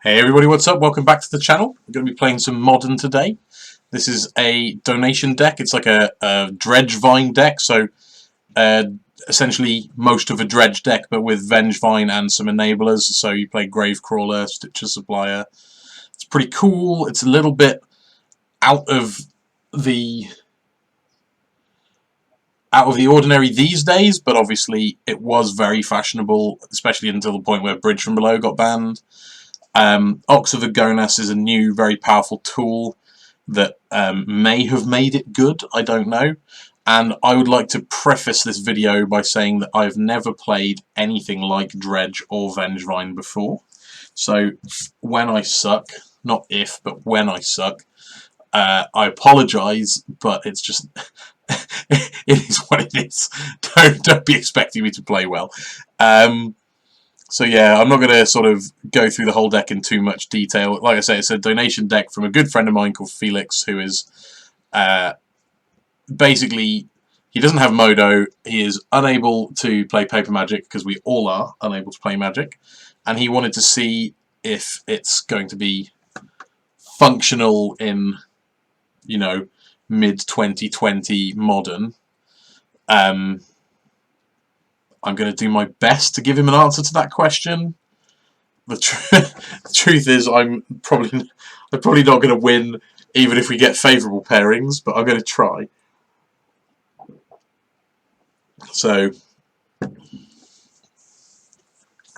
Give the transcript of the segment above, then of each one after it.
Hey everybody, what's up? Welcome back to the channel. We're going to be playing some Modern today. This is a donation deck. It's like a Dredgevine deck, so essentially most of a Dredge deck, but with Vengevine and some enablers. So you play Gravecrawler, Stitcher Supplier. It's pretty cool. It's a little bit out of the ordinary these days, but obviously it was very fashionable, especially until the point where Bridge from Below got banned. Ox Dredgevine is a new, very powerful tool that may have made it good, I don't know. And I would like to preface this video by saying that I've never played anything like Dredge or Vengevine before. So when I suck, not if, but when I suck, I apologise, but it's just... it is what it is. Don't be expecting me to play well. So yeah, I'm not going to sort of go through the whole deck in too much detail. Like I say, it's a donation deck from a good friend of mine called Felix, who is basically, he doesn't have Modo, he is unable to play Paper Magic, because we all are unable to play Magic, and he wanted to see if it's going to be functional in, you know, mid-2020 Modern. I'm going to do my best to give him an answer to that question. The truth is, I'm probably not going to win, even if we get favourable pairings, but I'm going to try. So,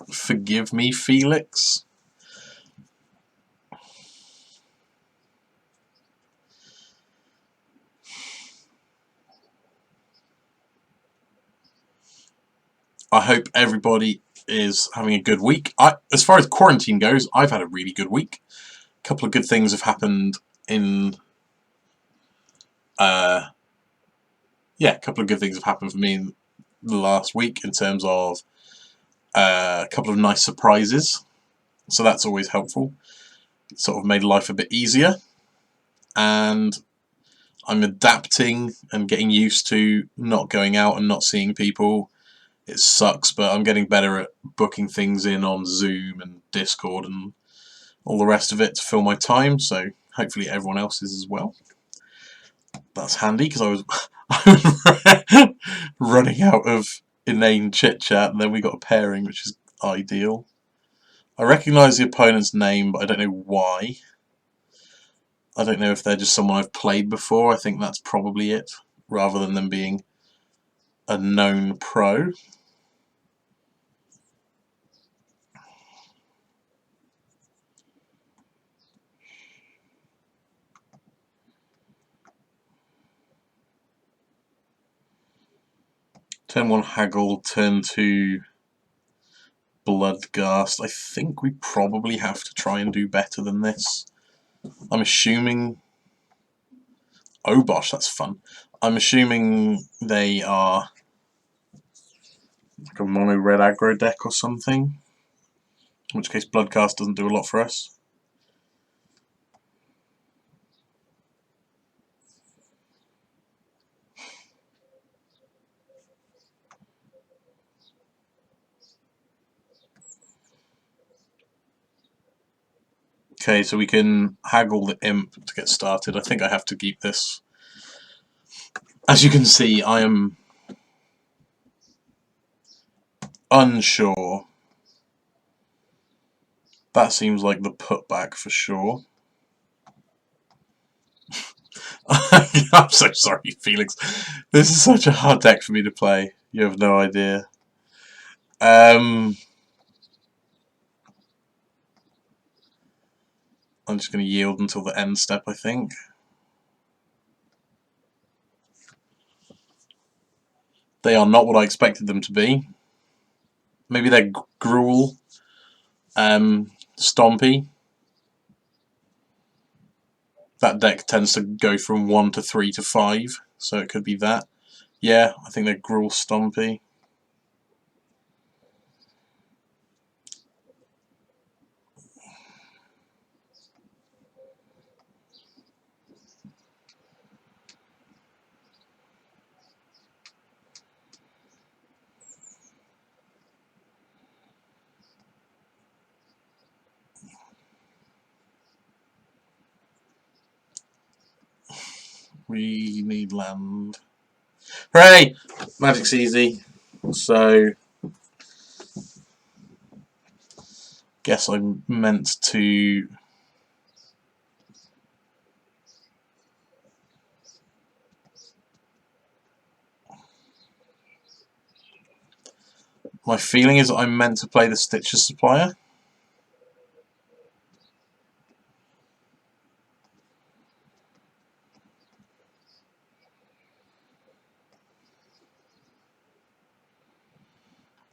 forgive me, Felix. I hope everybody is having a good week. As far as quarantine goes, I've had a really good week. A couple of good things have happened in... yeah, a couple of good things have happened for me in the last week in terms of a couple of nice surprises. So that's always helpful. It sort of made life a bit easier. And I'm adapting and getting used to not going out and not seeing people. It sucks, but I'm getting better at booking things in on Zoom and Discord and all the rest of it to fill my time, so hopefully everyone else is as well. That's handy, because I was running out of inane chit-chat, and then we got a pairing, which is ideal. I recognise the opponent's name, but I don't know why. I don't know if they're just someone I've played before. I think that's probably it, rather than them being a known pro. Turn 1 Haggle, turn 2 Bloodghast. I think we probably have to try and do better than this. I'm assuming... Oh gosh, that's fun. I'm assuming they are like a mono red aggro deck or something. In which case Bloodghast doesn't do a lot for us. Okay, so we can haggle the imp to get started. I think I have to keep this. As you can see, I am unsure. That seems like the putback for sure. I'm so sorry, Felix. This is such a hard deck for me to play. You have no idea. I'm just going to yield until the end step, I think. They are not what I expected them to be. Maybe they're Gruul, Stompy. That deck tends to go from 1 to 3 to 5, so it could be that. Yeah, I think they're Gruul, Stompy. We need land. Hooray! Magic's easy. So, guess I'm meant to... My feeling is I'm meant to play the Stitcher Supplier.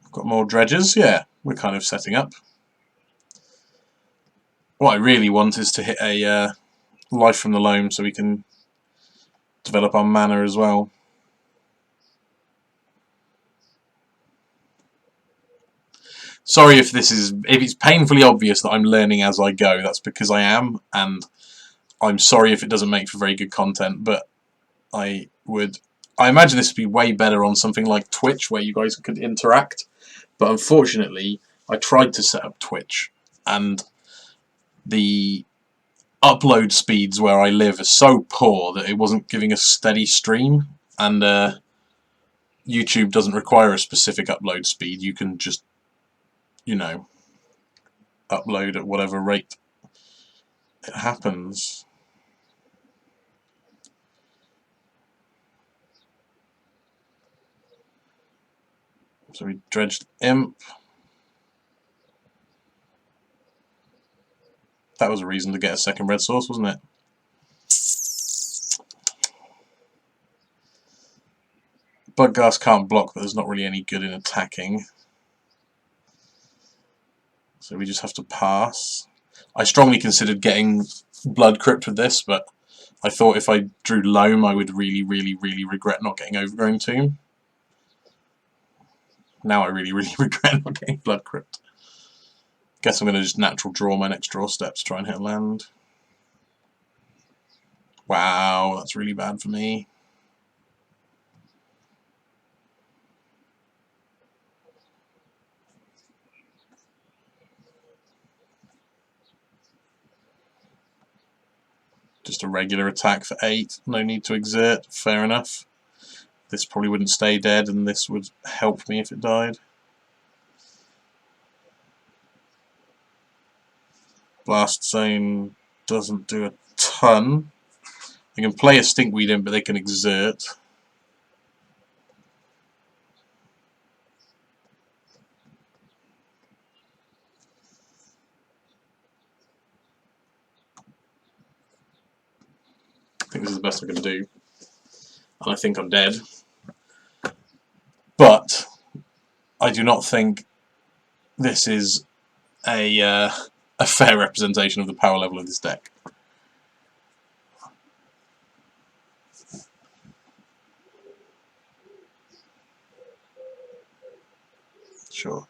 I've got more dredges. Yeah, we're kind of setting up. What I really want is to hit a life from the loam so we can develop our mana as well. Sorry if it's painfully obvious that I'm learning as I go. That's because I am, and I'm sorry if it doesn't make for very good content, but I imagine this would be way better on something like Twitch where you guys could interact. But unfortunately, I tried to set up Twitch, and the upload speeds where I live are so poor that it wasn't giving a steady stream, and YouTube doesn't require a specific upload speed. You can just, you know, upload at whatever rate it happens. So we dredged Imp. That was a reason to get a second red source, wasn't it? Bugghast can't block, but there's not really any good in attacking. So we just have to pass. I strongly considered getting Blood Crypt with this, but I thought if I drew Loam, I would really, really, really regret not getting Overgrown Tomb. Now I really, really regret not getting Blood Crypt. Guess I'm going to just natural draw my next draw step to try and hit land. Wow, that's really bad for me. Just a regular attack for 8. No need to exert. Fair enough. This probably wouldn't stay dead, and this would help me if it died. Blast Zone doesn't do a ton. They can play a Stinkweed in, but they can exert. I think this is the best I can do. And I think I'm dead. But I do not think this is a fair representation of the power level of this deck. Sure.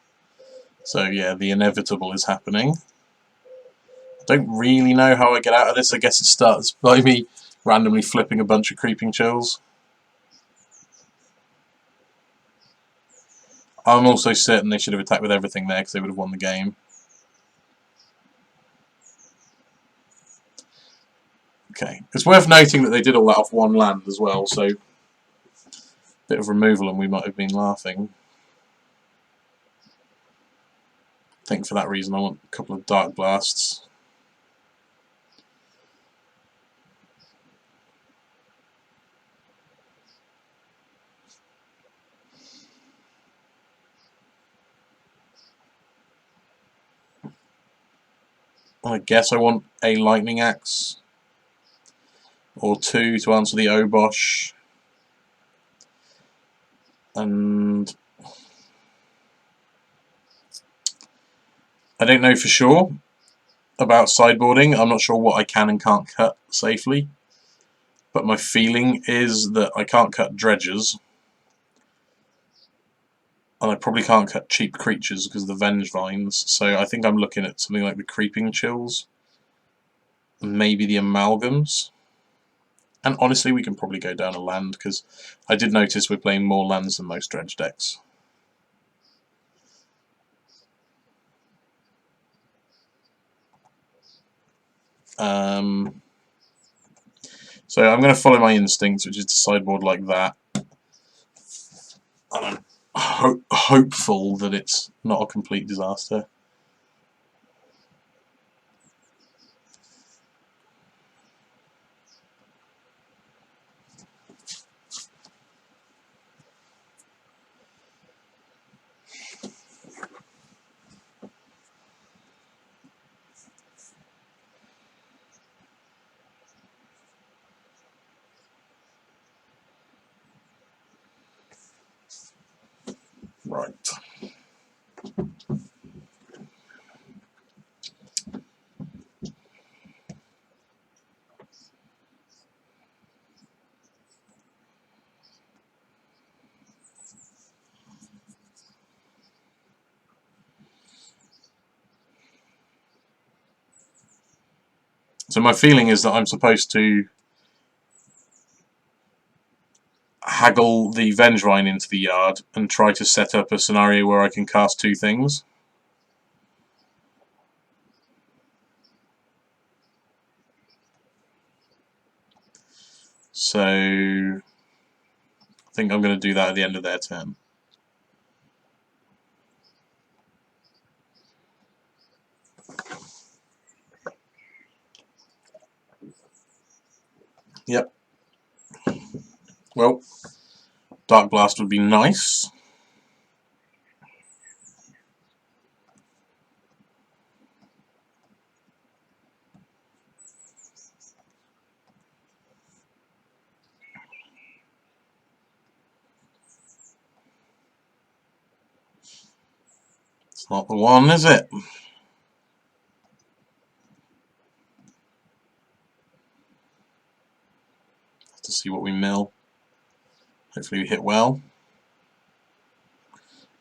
So yeah, the inevitable is happening. I don't really know how I get out of this. I guess it starts by me randomly flipping a bunch of Creeping Chills. I'm also certain they should have attacked with everything there because they would have won the game. Okay, it's worth noting that they did all that off one land as well, so a bit of removal and we might have been laughing. I think for that reason I want a couple of Dark Blasts. I guess I want a Lightning Axe or 2 to answer the Obosh. And I don't know for sure about sideboarding. I'm not sure what I can and can't cut safely. But my feeling is that I can't cut dredges. And I probably can't cut cheap creatures because of the Vengevines. So I think I'm looking at something like the Creeping Chills. Maybe the Amalgams. And honestly, we can probably go down a land because I did notice we're playing more lands than most dredge decks. So I'm going to follow my instincts, which is to sideboard like that. And I'm hopeful that it's not a complete disaster. Right. So my feeling is that I'm supposed to haggle the Vengevine into the yard and try to set up a scenario where I can cast 2 things. So I think I'm going to do that at the end of their turn. Yep. Well, Dark Blast would be nice. It's not the one, is it? Have to see what we mill. Hopefully we hit well.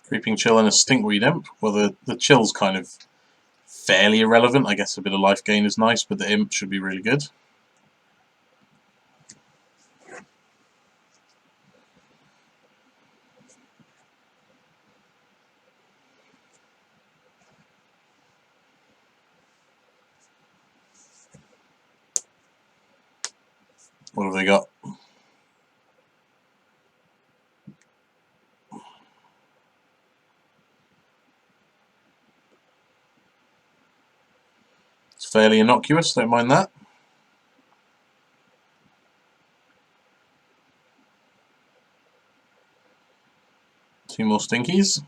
Creeping Chill and a Stinkweed Imp. Well, the Chill's kind of fairly irrelevant. I guess a bit of life gain is nice, but the Imp should be really good. What have they got? It's fairly innocuous, don't mind that. Two more Stinkies.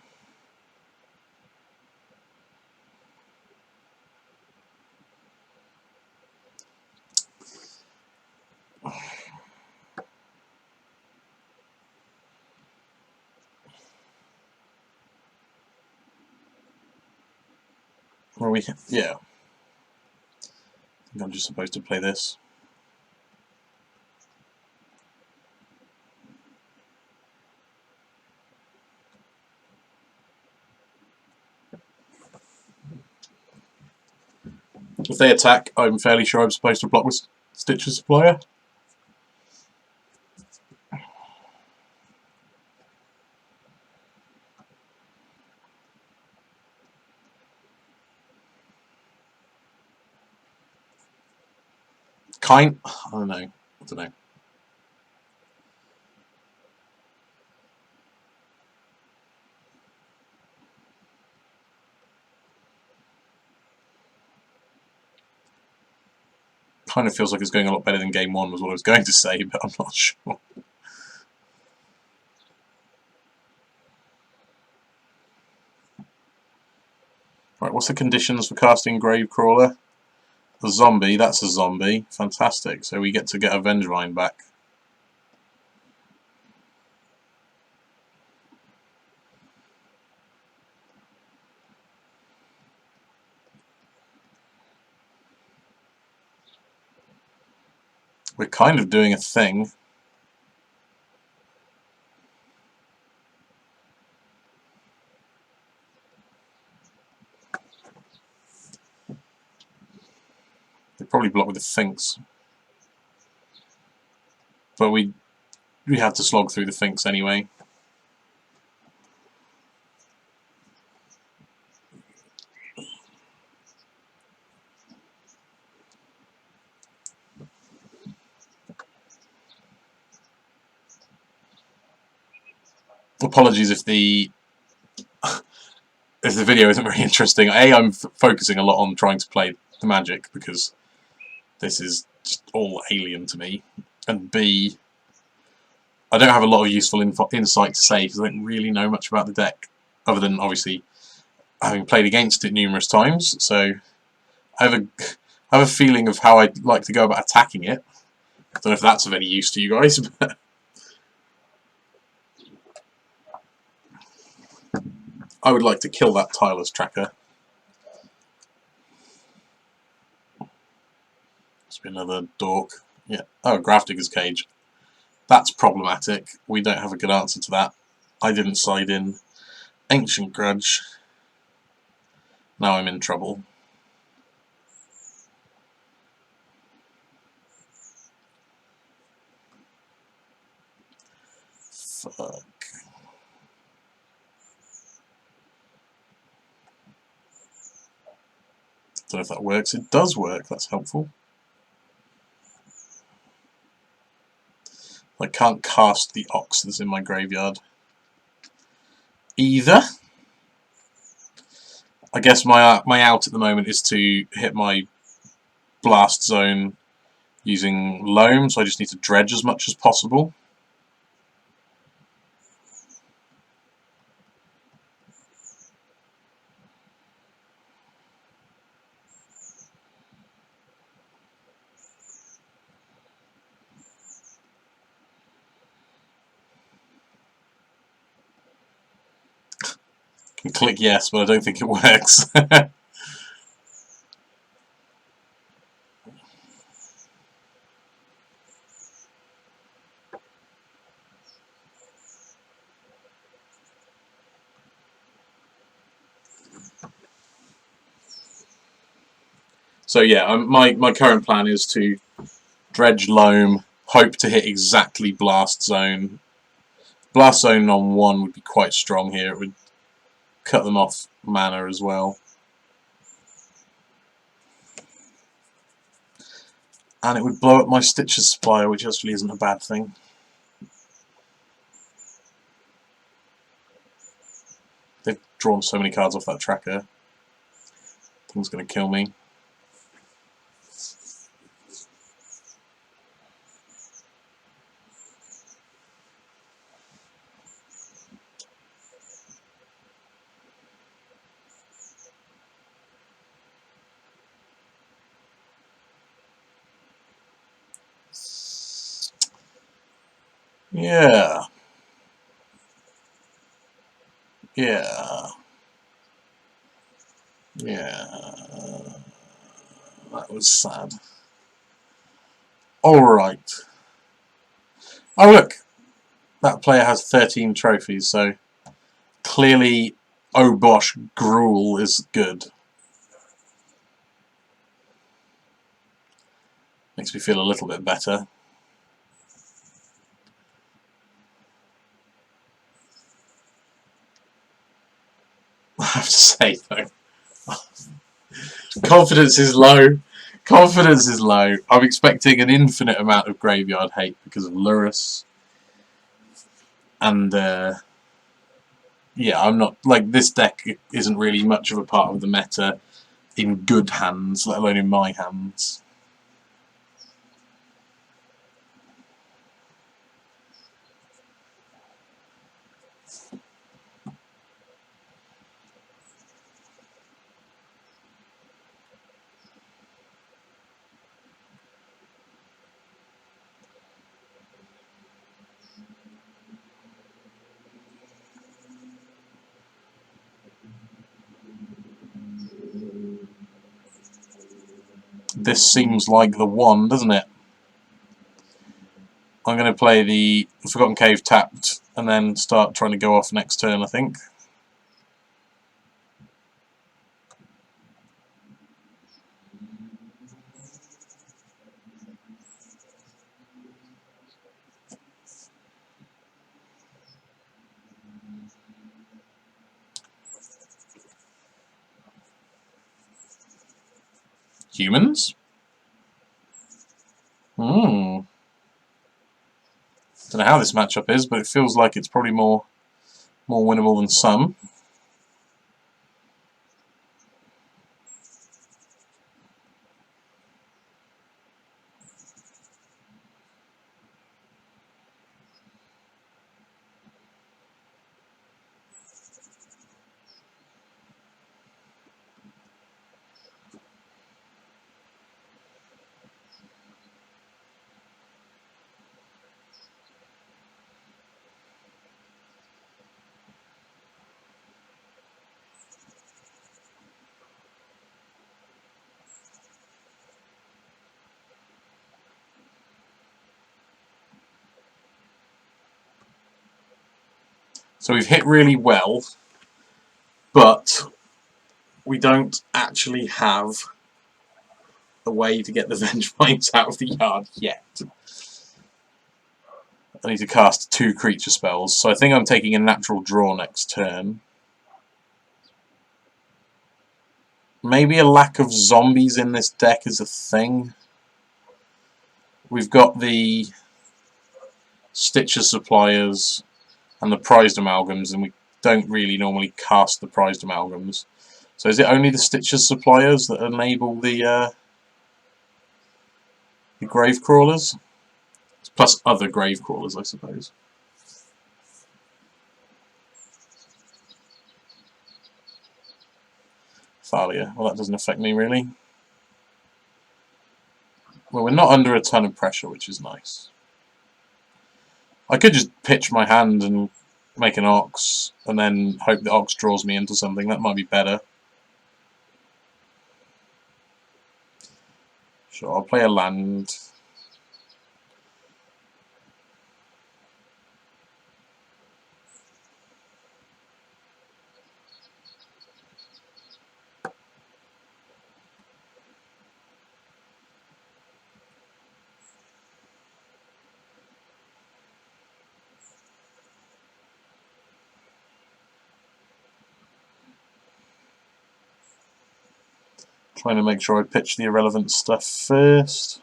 Or we, yeah. I think I'm just supposed to play this. If they attack, I'm fairly sure I'm supposed to block with Stitcher's Supplier. I don't know. Kind of feels like it's going a lot better than game 1 was what I was going to say, but I'm not sure. Right, what's the conditions for casting Gravecrawler? A zombie, that's a zombie. Fantastic. So we get to get a Vengevine back. We're kind of doing a thing. They probably block with the Finks. But we have to slog through the Finks anyway. apologies if the video isn't very interesting. A, I'm focusing a lot on trying to play the Magic because this is just all alien to me, and B, I don't have a lot of useful insight to say because I don't really know much about the deck, other than obviously having played against it numerous times. So I have a feeling of how I'd like to go about attacking it. I don't know if that's of any use to you guys, but I would like to kill that tireless tracker. Must be another dork. Yeah. Oh, Grafdigger's Cage. That's problematic. We don't have a good answer to that. I didn't side in. Ancient Grudge. Now I'm in trouble. Fuck. Don't know if that works. It does work. That's helpful. I can't cast the Ox that's in my graveyard either. I guess my out at the moment is to hit my blast zone using loam, so I just need to dredge as much as possible. Can click yes, but I don't think it works. So yeah, my current plan is to dredge loam, hope to hit exactly blast zone. Blast zone on 1 would be quite strong here. It would cut them off mana as well. And it would blow up my Stitcher's Spire, which actually isn't a bad thing. They've drawn so many cards off that tracker. Thing's going to kill me. Yeah. Yeah. Yeah. That was sad. Alright. Oh look! That player has 13 trophies, so clearly oh bosh, Gruul is good. Makes me feel a little bit better. I have to say though, confidence is low. Confidence is low. I'm expecting an infinite amount of graveyard hate because of Lurrus. And yeah, I'm not like this deck isn't really much of a part of the meta in good hands, let alone in my hands. This seems like the one, doesn't it? I'm going to play the Forgotten Cave tapped and then start trying to go off next turn, I think. Humans? Don't know how this matchup is, but it feels like it's probably more More winnable than some. So we've hit really well, but we don't actually have a way to get the Vengevines out of the yard yet. I need to cast 2 creature spells, so I think I'm taking a natural draw next turn. Maybe a lack of zombies in this deck is a thing. We've got the Stitcher Suppliers and the Prized Amalgams, and we don't really normally cast the Prized Amalgams. So is it only the Stitcher Suppliers that enable the Grave Crawlers? Plus other Grave Crawlers, I suppose. Thalia. Well, that doesn't affect me, really. Well, we're not under a ton of pressure, which is nice. I could just pitch my hand and make an Ox, and then hope the Ox draws me into something. That might be better. Sure, I'll play a land. Trying to make sure I pitch the irrelevant stuff first.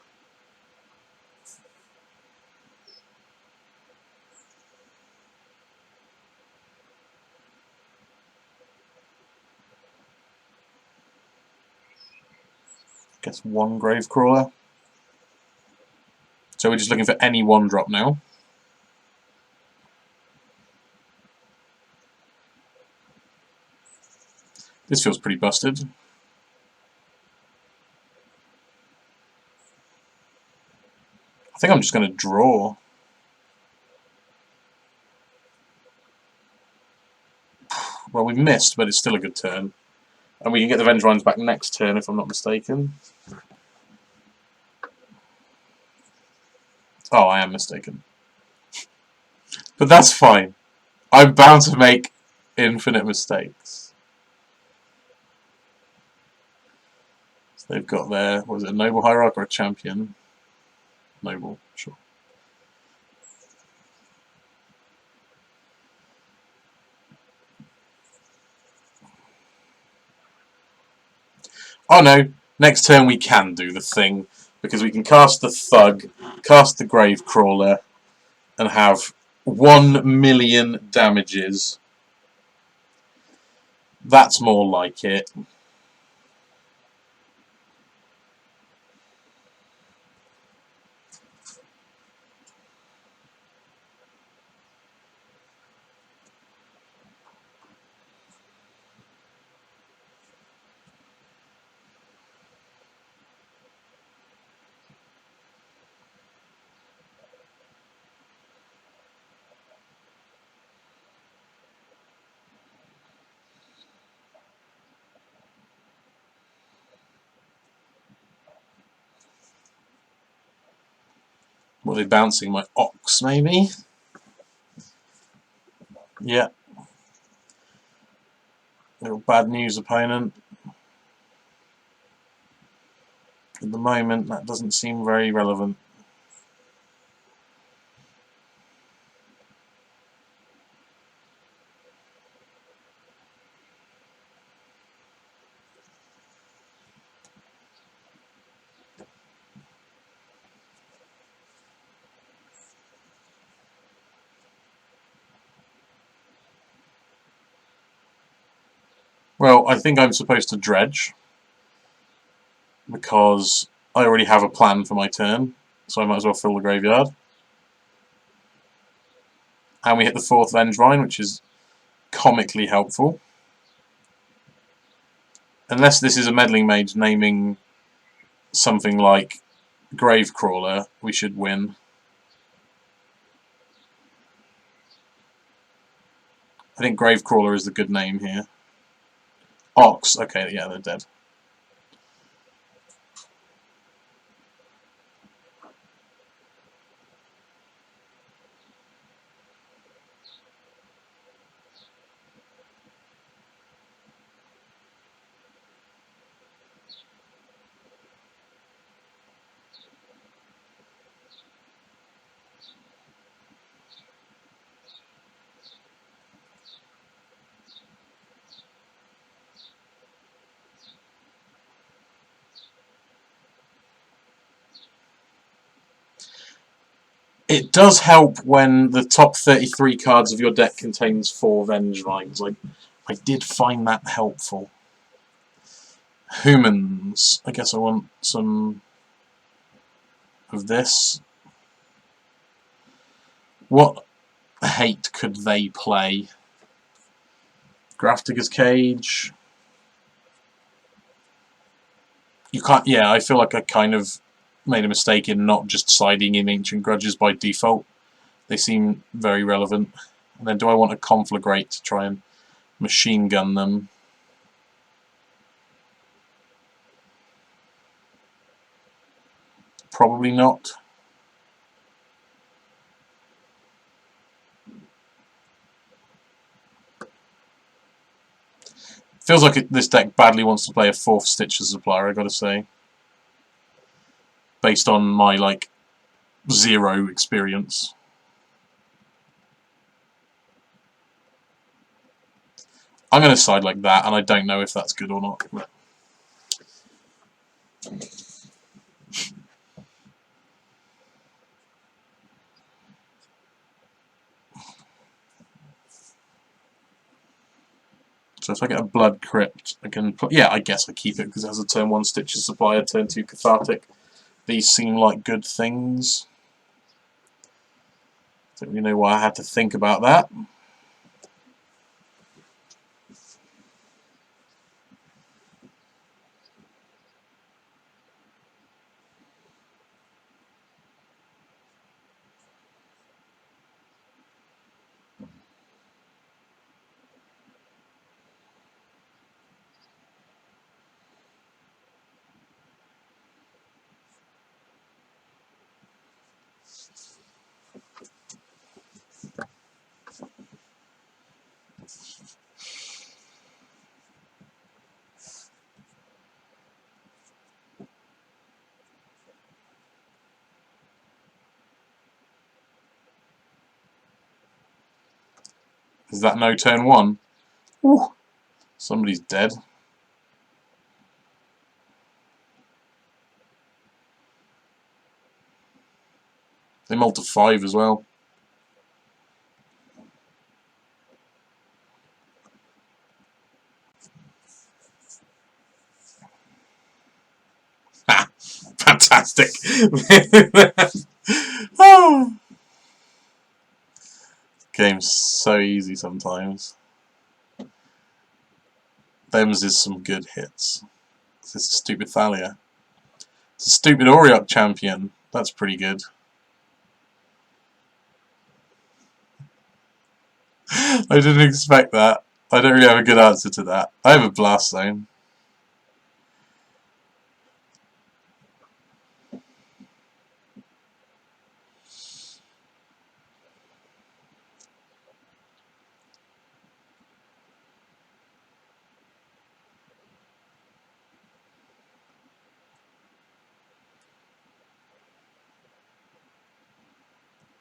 Guess 1 Gravecrawler. So we're just looking for any 1-drop now. This feels pretty busted. I think I'm just going to draw. Well, we missed, but it's still a good turn. And we can get the Vengevines back next turn, if I'm not mistaken. Oh, I am mistaken. But that's fine. I'm bound to make infinite mistakes. So they've got their, was it a Noble Hierarch or a Champion? Noble, sure. Oh no, next turn we can do the thing, because we can cast the Thug, cast the Gravecrawler, and have 1,000,000 damages. That's more like it. What are they bouncing? My Ox, maybe? Yeah. Little bad news opponent. At the moment, that doesn't seem very relevant. Well, I think I'm supposed to dredge, because I already have a plan for my turn, so I might as well fill the graveyard. And we hit the 4th Vengevine, which is comically helpful. Unless this is a meddling mage naming something like Gravecrawler, we should win. I think Gravecrawler is the good name here. Ox, okay, yeah, they're dead. It does help when the top 33 cards of your deck contains 4 Vengevines. I did find that helpful. Humans. I guess I want some of this. What hate could they play? Grafdigger's Cage. You can't. Yeah, I feel like I kind of made a mistake in not just siding in Ancient Grudges by default. They seem very relevant. And then do I want a Conflagrate to try and machine gun them? Probably not. Feels like this deck badly wants to play a 4th Stitcher Supplier, I gotta say. Based on my, like, 0 experience. I'm gonna side like that, and I don't know if that's good or not. But so if I get a Blood Crypt, I can... Yeah, I guess I keep it, because it has a turn 1 Stitcher Supplier, turn 2 Cathartic. These seem like good things. Don't really know why I had to think about that. Is that no turn 1? Ooh, somebody's dead. They mulled to 5 as well. Ha! Fantastic! Oh. Game's so easy sometimes. Them's is some good hits. It's a stupid Thalia. It's a stupid Auriok champion. That's pretty good. I didn't expect that. I don't really have a good answer to that. I have a Blast Zone.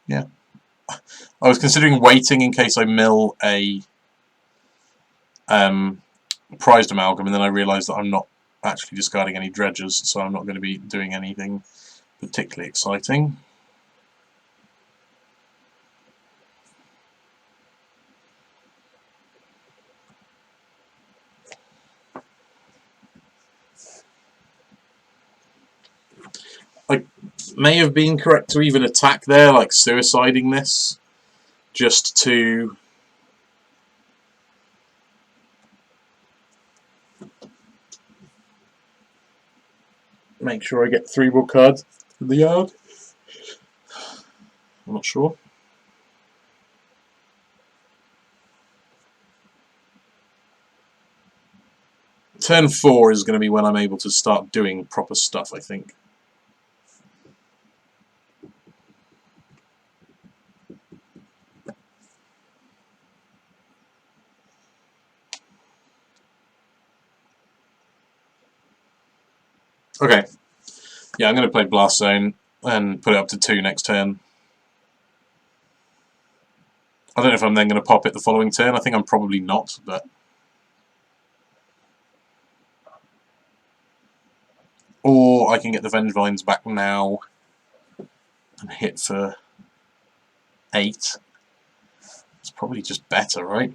Yeah. I was considering waiting in case I mill a prized amalgam, and then I realised that I'm not actually discarding any dredges, so I'm not going to be doing anything particularly exciting. may have been correct to even attack there, like suiciding this, just to make sure I get 3 more cards in the yard. I'm not sure. Turn 4 is going to be when I'm able to start doing proper stuff, I think. Okay. Yeah, I'm going to play Blast Zone and put it up to 2 next turn. I don't know if I'm then going to pop it the following turn. I think I'm probably not, but... Or I can get the Vengevines back now and hit for 8. It's probably just better, right?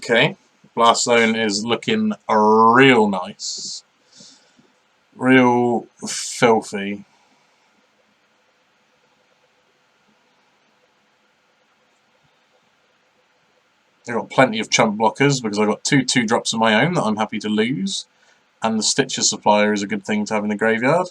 Okay. Blast Zone is looking real nice. Real filthy. I've got plenty of chump blockers because I've got 2 2-drops of my own that I'm happy to lose. And the Stitcher Supplier is a good thing to have in the graveyard.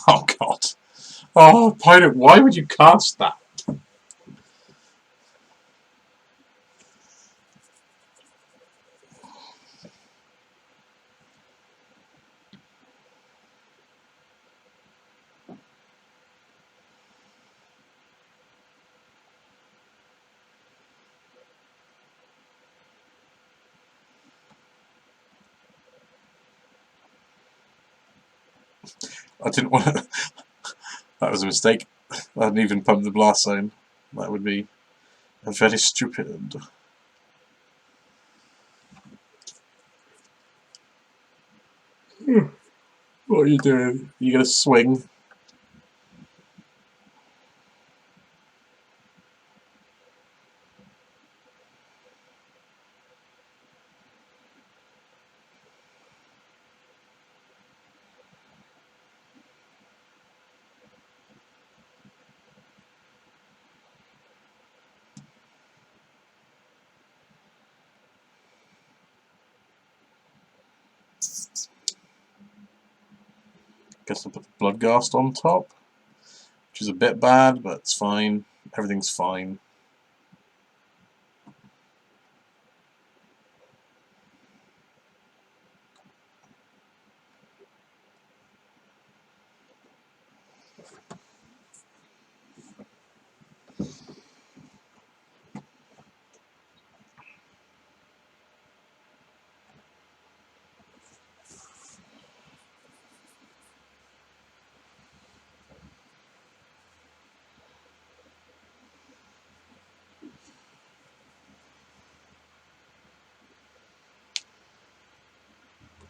Oh god. Oh, Pirate, why would you cast that? I didn't want to... That was a mistake. I hadn't even pumped the Blast Zone. That would be very stupid. What are you doing? You gonna swing? Guess I'll put the Bloodghast on top, which is a bit bad, but it's fine. Everything's fine.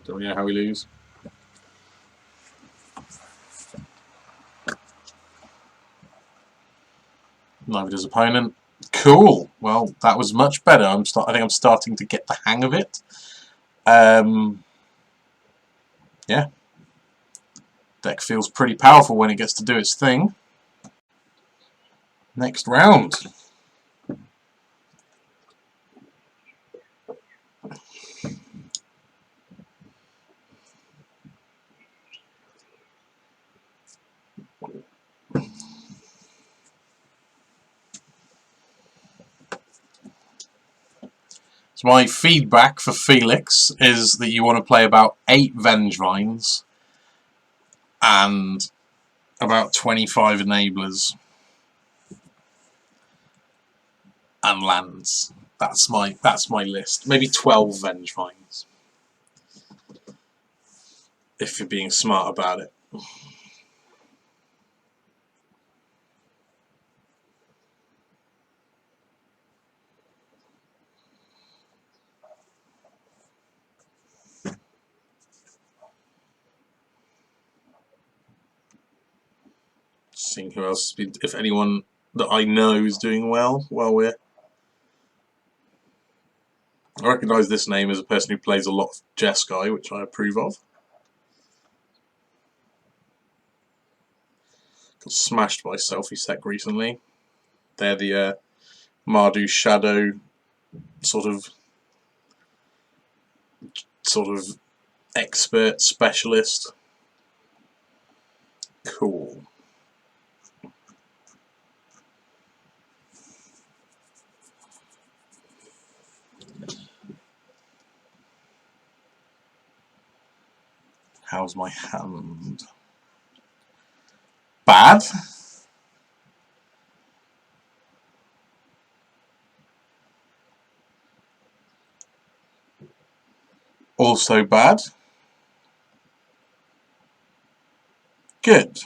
Don't we know how we lose? Neither does opponent. Cool. Well, that was much better. I think I'm starting to get the hang of it. Yeah. Deck feels pretty powerful when it gets to do its thing. Next round. So my feedback for Felix is that you want to play about 8 Vengevines and about 25 Enablers and lands. That's my list. Maybe 12 Vengevines if you're being smart about it. Seeing who else, if anyone that I know is doing well while we're... I recognise this name as a person who plays a lot of Jeskai, which I approve of. Got smashed by Selfie Sec recently. They're the Mardu Shadow sort of expert specialist. Cool. How's my hand? Bad? Also bad? Good.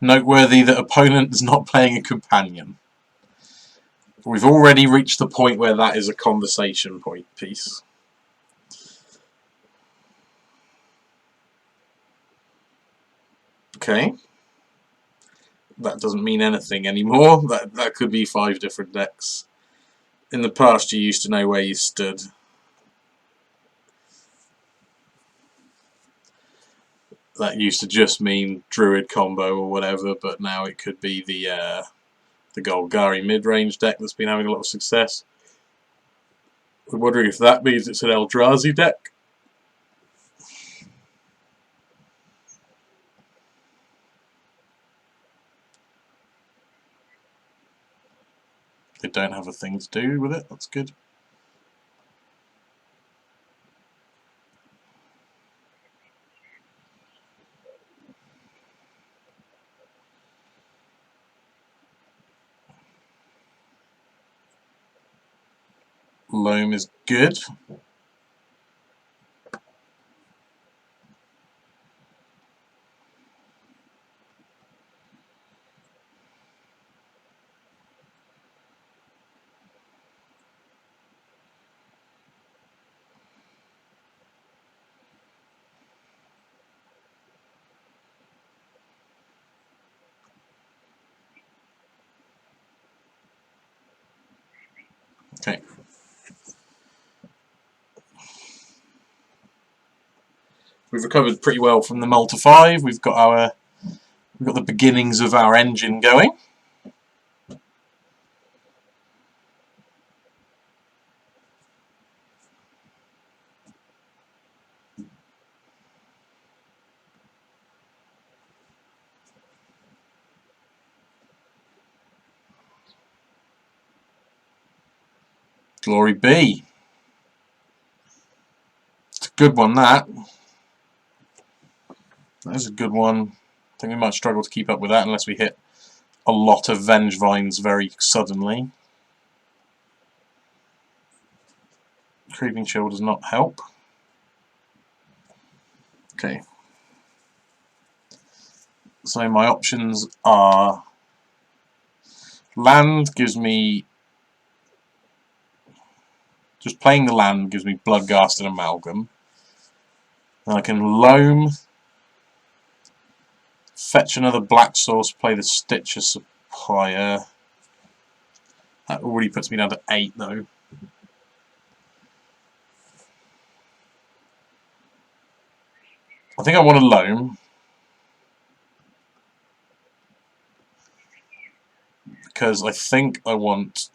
Noteworthy that opponent is not playing a companion. We've already reached the point where that is a conversation piece. Okay. That doesn't mean anything anymore. That could be 5 different decks. In the past you used to know where you stood. That used to just mean Druid combo or whatever, but now it could be the Golgari mid-range deck that's been having a lot of success. We're wondering if that means it's an Eldrazi deck. They don't have a thing to do with it, that's good. Loam is good. Okay. We've recovered pretty well from the Malta 5. We've got the beginnings of our engine going. Glory be. It's a good one, that. That is a good one. I think we might struggle to keep up with that unless we hit a lot of Vengevines very suddenly. Creeping Chill does not help. Okay. So my options are land gives me, just playing the land gives me Bloodghast and Amalgam. Then I can loam, fetch another black source, play the Stitcher Supplier. That already puts me down to 8 though. I think I want a loam. Because I think I want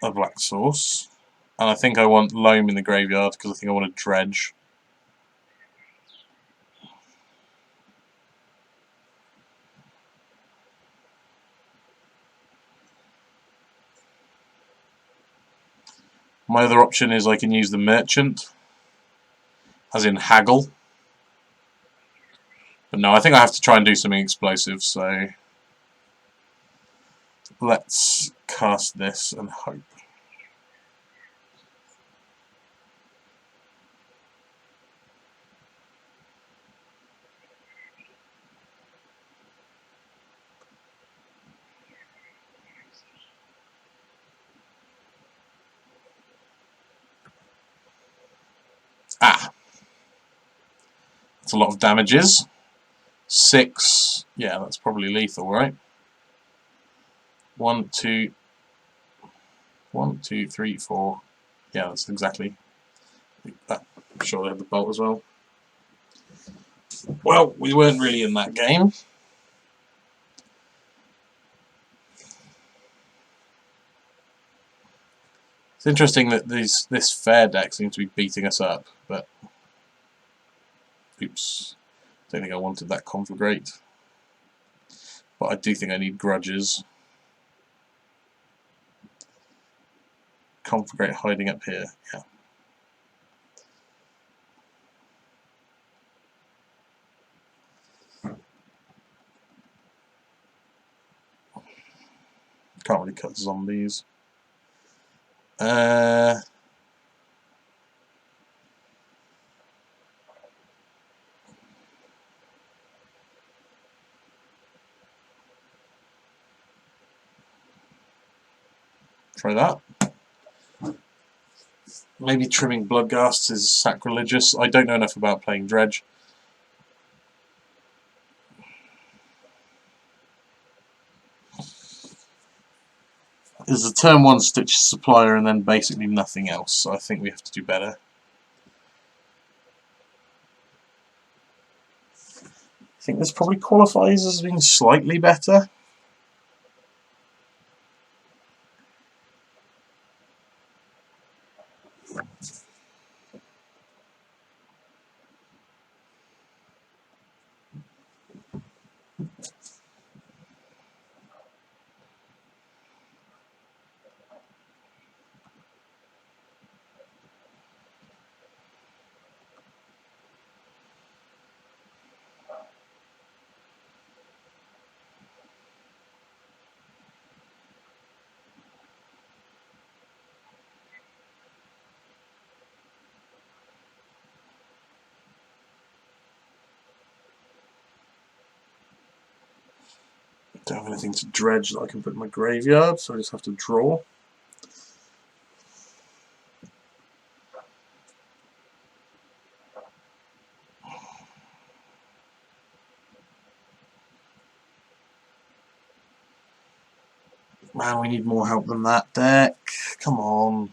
a black source. And I think I want loam in the graveyard because I think I want a dredge. My other option is I can use the merchant, as in haggle. But no, I think I have to try and do something explosive, so let's cast this and hope. Ah! That's a lot of damages. 6. Yeah, that's probably lethal, right? 1, 2. 1, 2, 3, 4. Yeah, that's exactly. I'm sure they had the bolt as well. Well, we weren't really in that game. It's interesting that this fair deck seems to be beating us up, but oops, don't think I wanted that conflagrate. But I do think I need grudges. Conflagrate hiding up here, yeah. Can't really cut zombies. Try that. Maybe trimming Bloodghasts is sacrilegious. I don't know enough about playing Dredge. There's a turn 1 Stitch Supplier and then basically nothing else, so I think we have to do better. I think this probably qualifies as being slightly better. Don't have anything to dredge that I can put in my graveyard, so I just have to draw. Man, we need more help than that deck. Come on.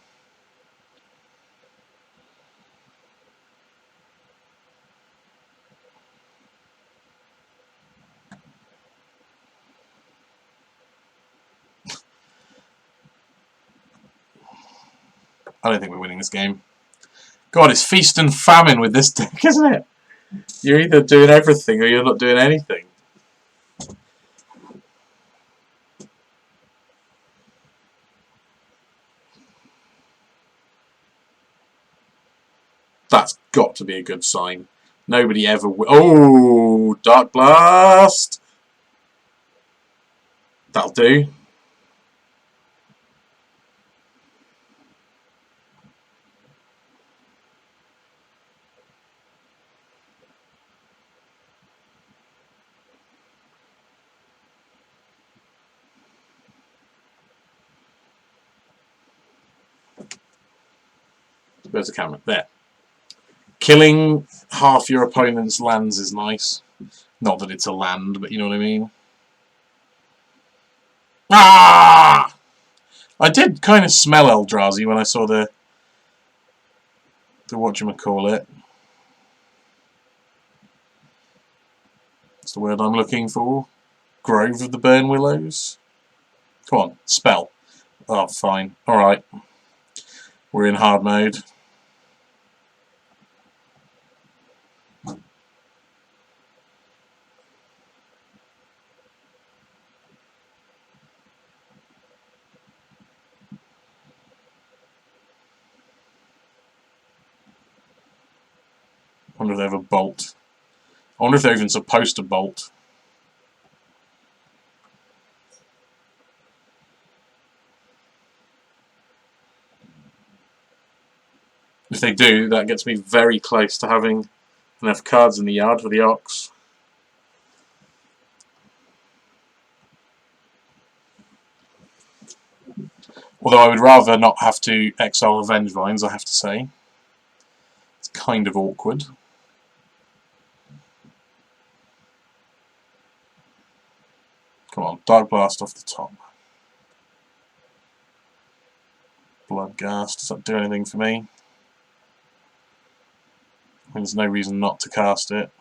I don't think we're winning this game. God, it's feast and famine with this deck, isn't it? You're either doing everything or you're not doing anything. That's got to be a good sign. Nobody ever... Oh, Dark Blast! That'll do. Where's the camera? There. Killing half your opponent's lands is nice. Not that it's a land, but you know what I mean. Ah! I did kind of smell Eldrazi when I saw the whatchamacallit. That's the word I'm looking for. Grove of the Burn Willows. Come on, spell. Oh, fine. Alright. We're in hard mode. I wonder if they have a bolt. I wonder if they're even supposed to bolt. If they do, that gets me very close to having enough cards in the yard for the Ox. Although I would rather not have to exile Vengevines, I have to say. It's kind of awkward. Come on, Dark Blast off the top. Bloodghast, does that do anything for me? There's no reason not to cast it.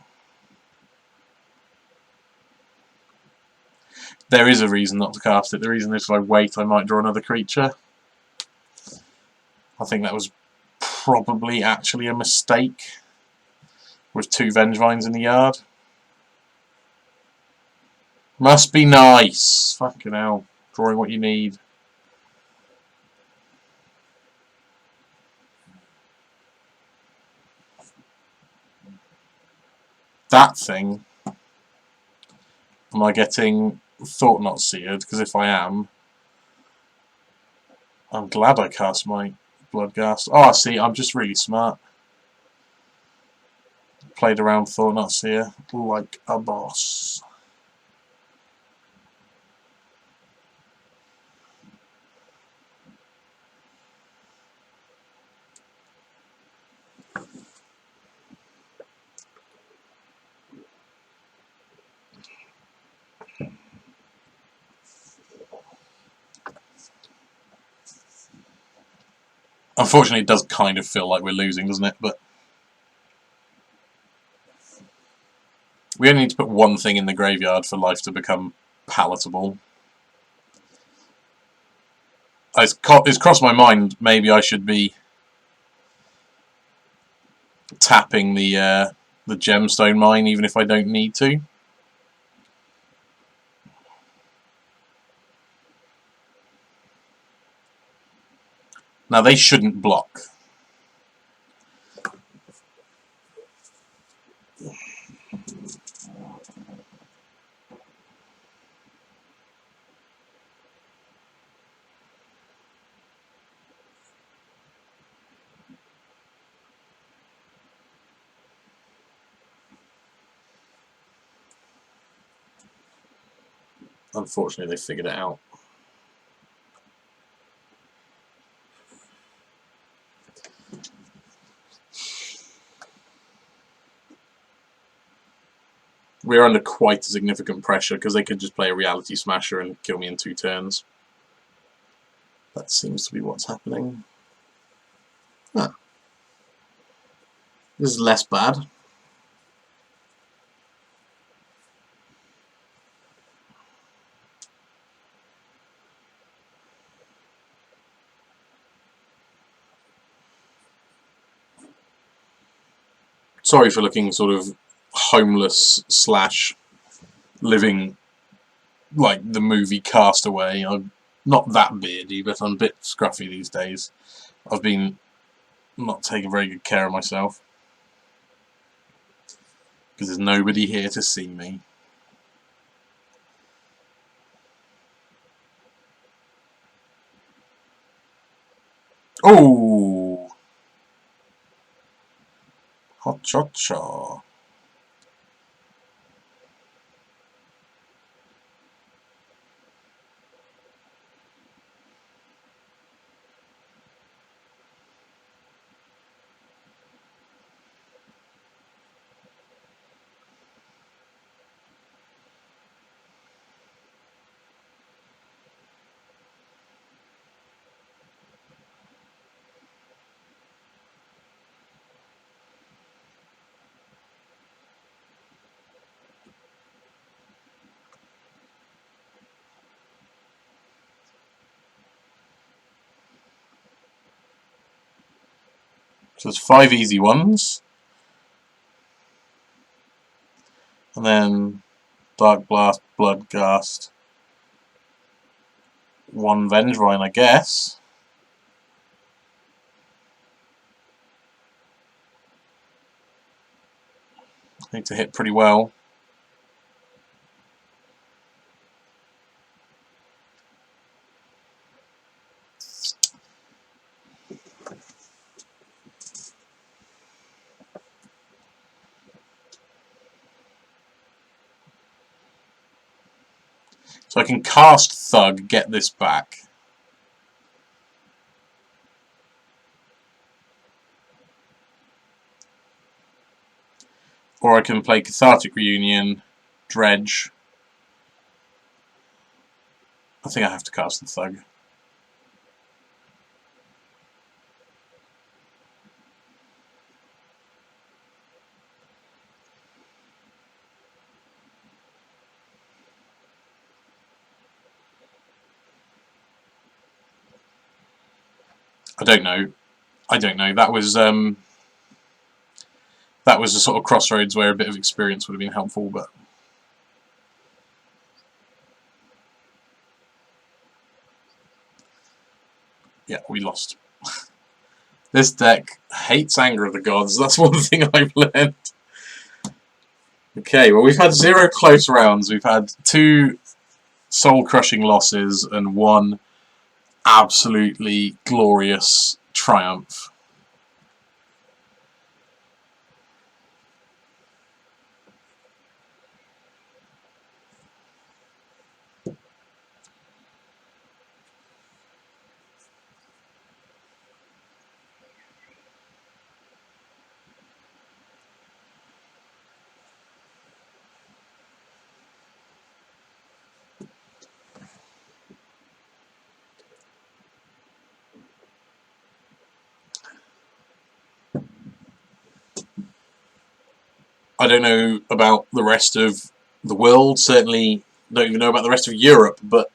There is a reason not to cast it. The reason is if I wait, I might draw another creature. I think that was probably actually a mistake with 2 Vengevines in the yard. Must be nice. Fucking hell. Drawing what you need. That thing. Am I getting Thought Not Seared? Because if I am, I'm glad I cast my Bloodghast. Oh, I see. I'm just really smart. Played around Thought Not Seer like a boss. Unfortunately, it does kind of feel like we're losing, doesn't it? But we only need to put one thing in the graveyard for life to become palatable. It's crossed my mind, maybe I should be tapping the gemstone mine, even if I don't need to. Now, they shouldn't block. Unfortunately, they figured it out. We're under quite significant pressure because they could just play a Reality Smasher and kill me in 2 turns. That seems to be what's happening. Huh. This is less bad. Sorry for looking sort of homeless / living like the movie Castaway. I'm not that beardy, but I'm a bit scruffy these days. I've been not taking very good care of myself because there's nobody here to see me. Oh, hot cha-cha. So there's 5 easy ones. And then Dark Blast, Bloodghast, 1 Vengevine, I guess. Need to hit pretty well. So I can cast Thug, get this back. Or I can play Cathartic Reunion, Dredge. I think I have to cast the Thug. I don't know. That was a sort of crossroads where a bit of experience would have been helpful, but yeah, we lost. This deck hates Anger of the Gods. That's one thing I've learned. Okay, well, we've had 0 close rounds. We've had 2 soul-crushing losses and 1 absolutely glorious triumph. I don't know about the rest of the world, certainly don't even know about the rest of Europe, but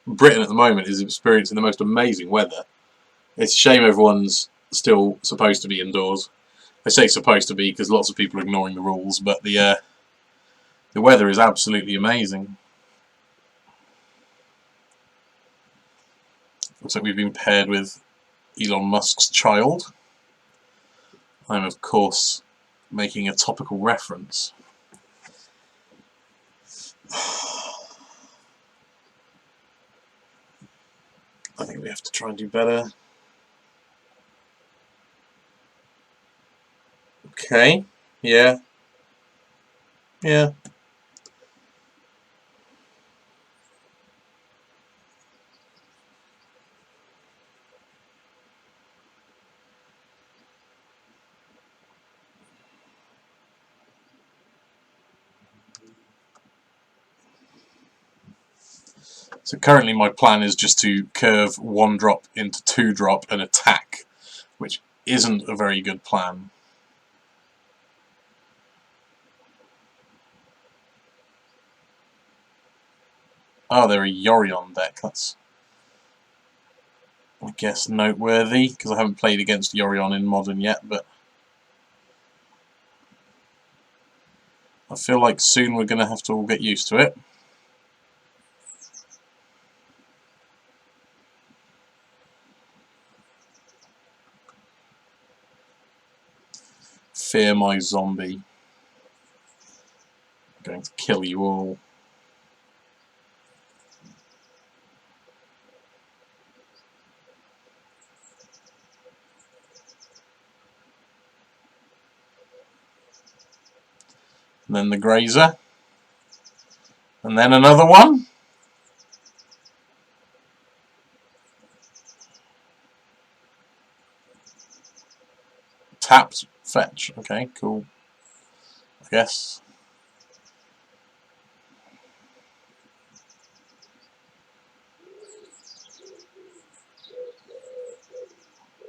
Britain at the moment is experiencing the most amazing weather. It's a shame everyone's still supposed to be indoors. I say supposed to be because lots of people are ignoring the rules, but the weather is absolutely amazing. Looks like we've been paired with Elon Musk's child. I'm, of course, making a topical reference. I think we have to try and do better. Okay. Yeah. Yeah. So currently my plan is just to curve 1 drop into 2 drop and attack, which isn't a very good plan. Oh, they're a Yorion deck. That's, I guess, noteworthy, because I haven't played against Yorion in Modern yet, but I feel like soon we're going to have to all get used to it. Fear my zombie. I'm going to kill you all. And then the Grazer. And then another one. Tapped fetch. Okay, cool. I guess.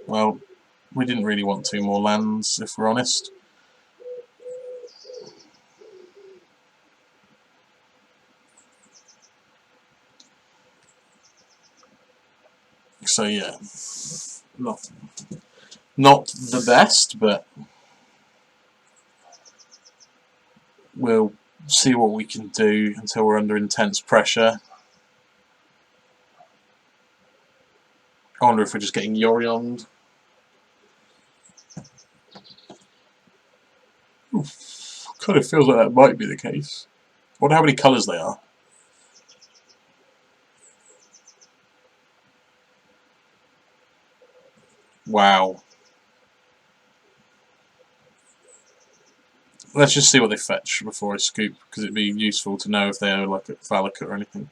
Well, we didn't really want 2 more lands, if we're honest. So yeah, not Not the best, but we'll see what we can do until we're under intense pressure. I wonder if we're just getting Yorioned. Kind of feels like that might be the case. I wonder how many colours they are. Wow. Let's just see what they fetch before I scoop, because it'd be useful to know if they're like a Valakut or anything.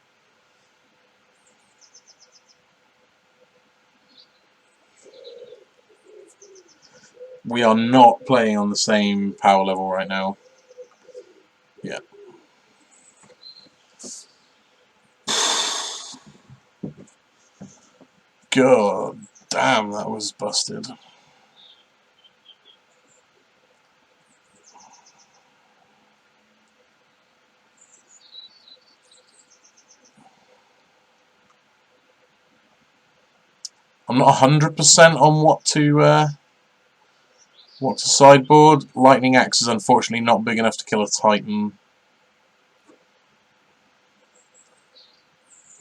We are not playing on the same power level right now. Yeah. God damn, that was busted. I'm not 100% on what to sideboard. Lightning Axe is unfortunately not big enough to kill a Titan.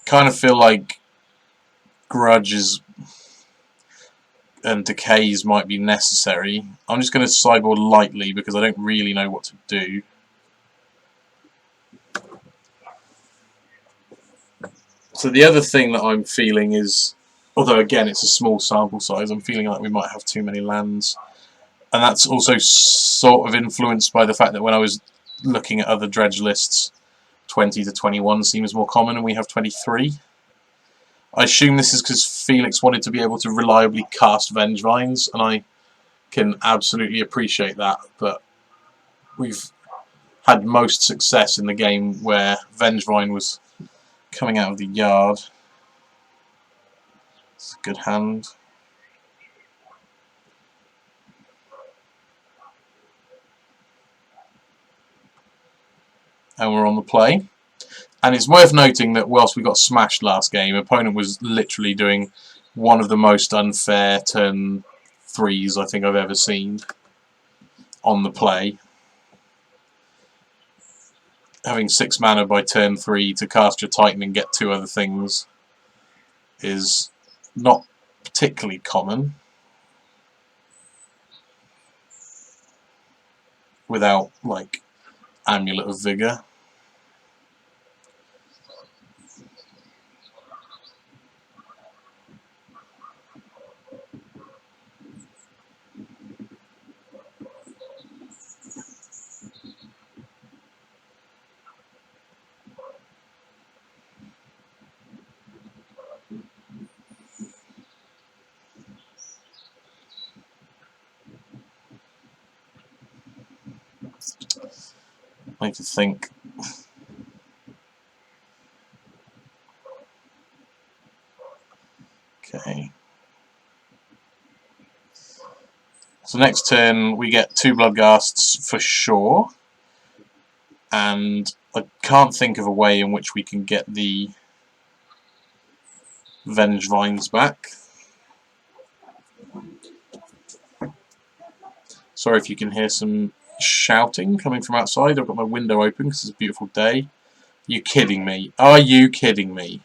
Kind of feel like Grudges and Decays might be necessary. I'm just going to sideboard lightly because I don't really know what to do. So the other thing that I'm feeling is, although again it's a small sample size, I'm feeling like we might have too many lands. And that's also sort of influenced by the fact that when I was looking at other dredge lists, 20 to 21 seems more common and we have 23. I assume this is because Felix wanted to be able to reliably cast Vengevines, and I can absolutely appreciate that, but we've had most success in the game where Vengevine was coming out of the yard. It's a good hand. And we're on the play. And it's worth noting that whilst we got smashed last game, opponent was literally doing one of the most unfair turn 3s I think I've ever seen on the play. Having 6 mana by turn 3 to cast your Titan and get 2 other things is not particularly common without, like, Amulet of Vigor. I need to think. Okay. So next turn we get 2 Bloodghasts for sure. And I can't think of a way in which we can get the Vengevines back. Sorry if you can hear some shouting coming from outside. I've got my window open because it's a beautiful day. Are you kidding me? Are you kidding me?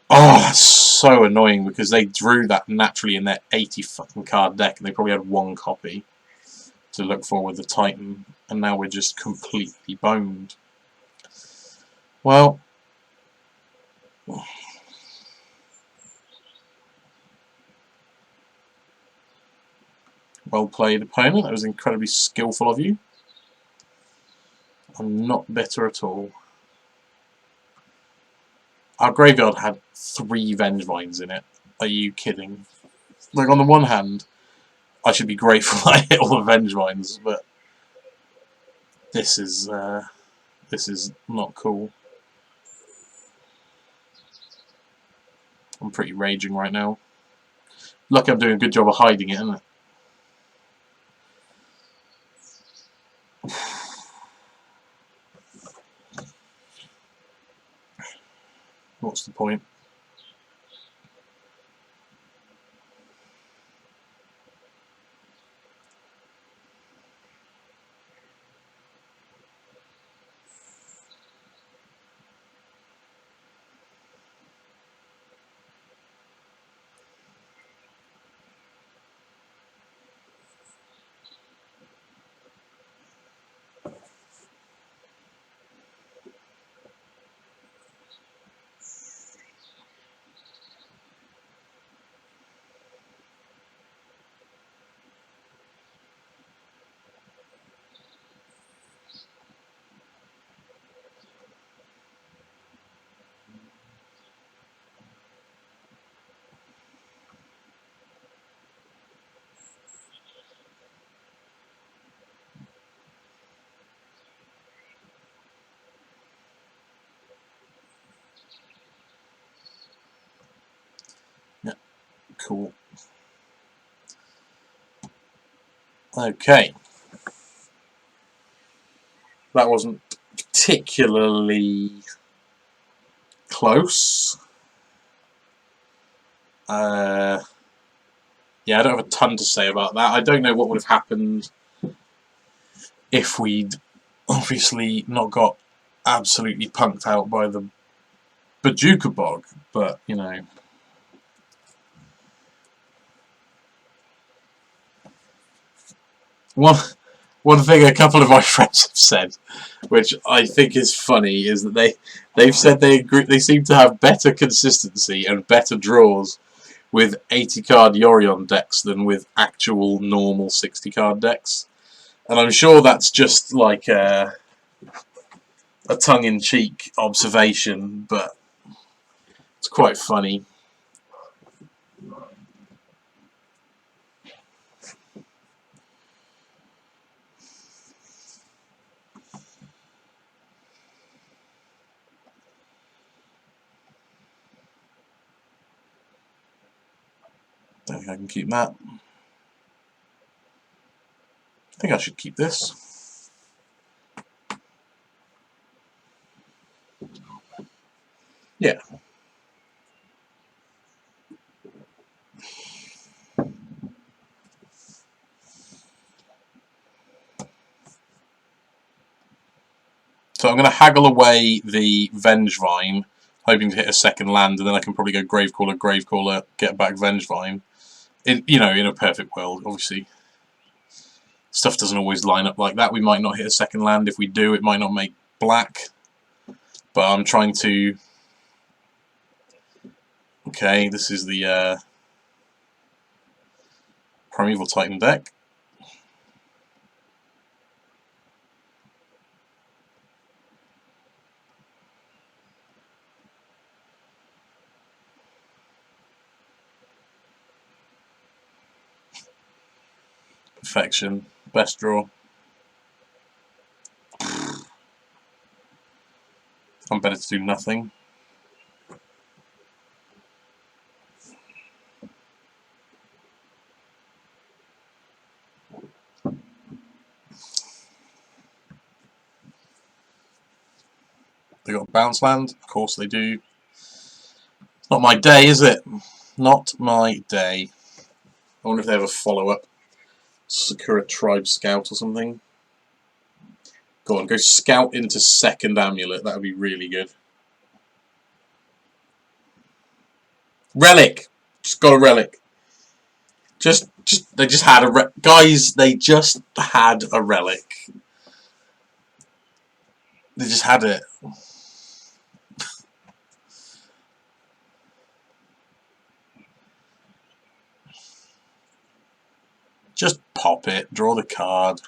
Oh, that's so annoying because they drew that naturally in their 80 fucking card deck and they probably had 1 copy to look for with the Titan, and now we're just completely boned. Well, well played, opponent. That was incredibly skillful of you. I'm not bitter at all. Our graveyard had 3 Vengevines in it. Are you kidding? Like, on the one hand, I should be grateful I hit all the Vengevines, but this is not cool. I'm pretty raging right now. Lucky I'm doing a good job of hiding it, isn't it? What's the point? Cool. Okay. That wasn't particularly close. Yeah, I don't have a ton to say about that. I don't know what would have happened if we'd obviously not got absolutely punked out by the Bajuka Bog, but, you know. One thing a couple of my friends have said, which I think is funny, is that they've said they seem to have better consistency and better draws with 80-card Yorion decks than with actual normal 60-card decks. And I'm sure that's just like a tongue-in-cheek observation, but it's quite funny. Don't think I can keep that. I think I should keep this. Yeah. So I'm going to haggle away the Vengevine, hoping to hit a second land, and then I can probably go Gravecaller, Gravecaller, get back Vengevine. You know, in a perfect world, obviously. Stuff doesn't always line up like that. We might not hit a second land. If we do, it might not make black. But I'm trying to... Okay, this is the Primeval Titan deck. Perfection. Best draw. I'm better to do nothing. They got bounce land? Of course they do. It's not my day, is it? Not my day. I wonder if they have a follow-up. Sakura Tribe Scout or something. Go on, go Scout into second Amulet. That would be really good. Relic! Just got a Relic. They just had a guys, they just had a Relic. They just had it. Just pop it, draw the card.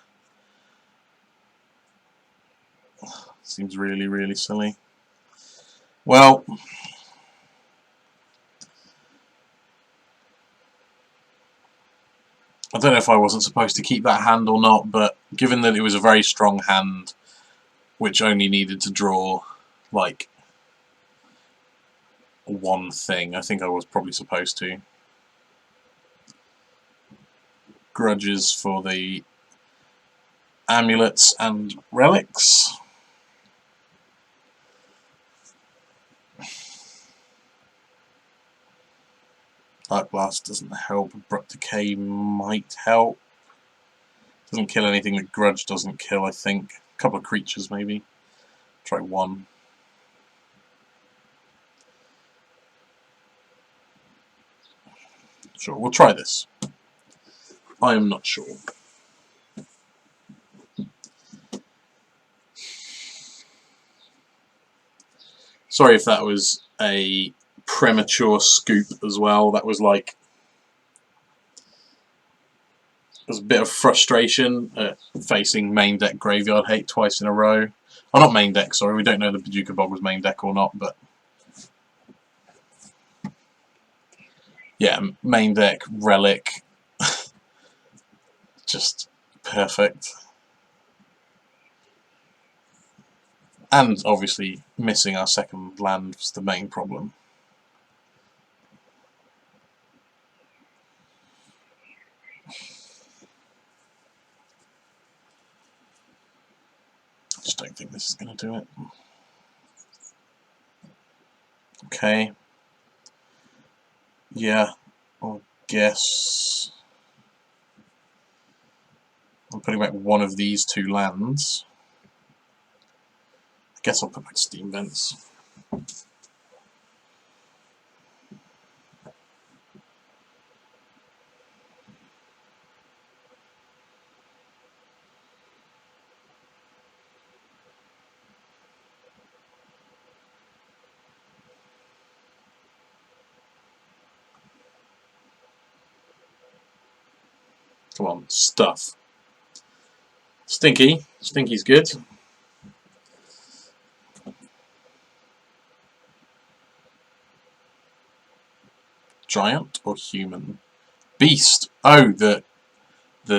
Seems really, really silly. Well, I don't know if I wasn't supposed to keep that hand or not, but given that it was a very strong hand, which only needed to draw, like, one thing, I think I was probably supposed to. Grudges for the amulets and relics. Dark Blast doesn't help. Abrupt Decay might help. Doesn't kill anything that Grudge doesn't kill, I think. A couple of creatures, maybe. Try one. Sure, we'll try this. I am not sure. Sorry if that was a premature scoop as well. That was like... There's a bit of frustration facing main deck graveyard hate twice in a row. Oh, not main deck, sorry. We don't know if the Bajuka Bog was main deck or not, but... Yeah, main deck, Relic. Just perfect. And obviously missing our second land was the main problem. Just don't think this is going to do it. Okay. Yeah, I guess I'm putting back one of these two lands. I guess I'll put back steam vents. Come on, stuff. Stinky. Stinky's good. Giant or human? Beast. Oh, the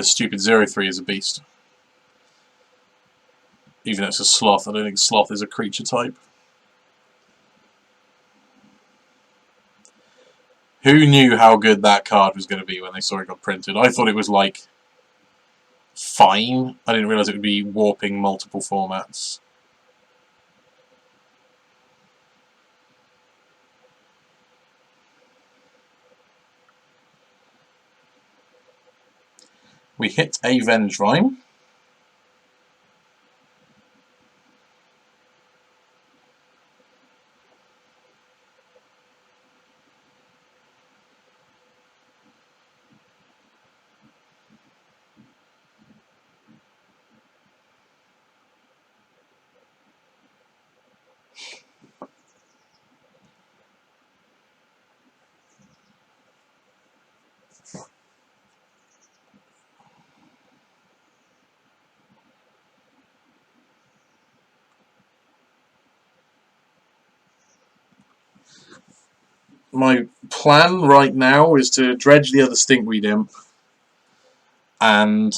stupid 0/3 is a beast. Even though it's a sloth, I don't think sloth is a creature type. Who knew how good that card was going to be when they saw it got printed? I thought it was like fine. I didn't realise it would be warping multiple formats. We hit a Vengevine. My plan right now is to dredge the other Stinkweed Imp, and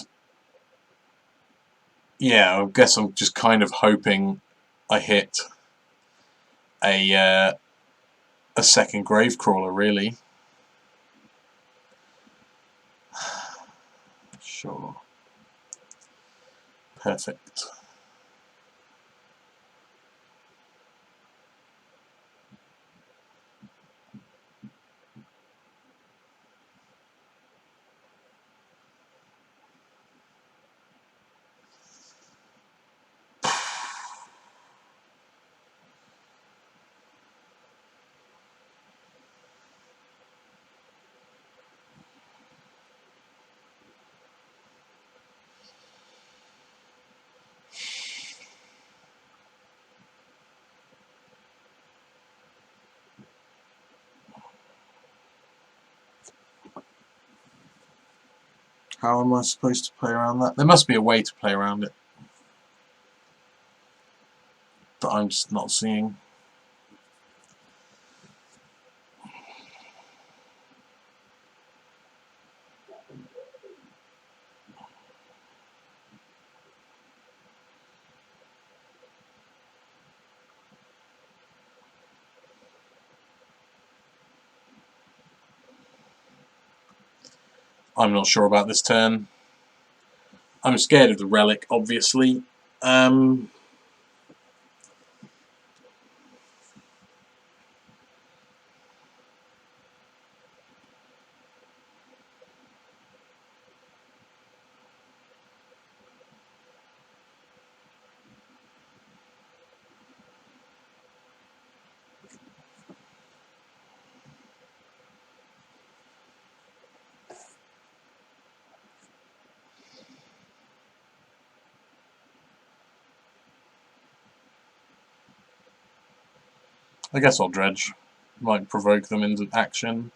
yeah, I guess I'm just kind of hoping I hit a second Gravecrawler, really. Sure. Perfect. How am I supposed to play around that? There must be a way to play around it, but I'm just not seeing. I'm not sure about this turn. I'm scared of the relic, obviously. I guess I'll dredge. Might provoke them into action.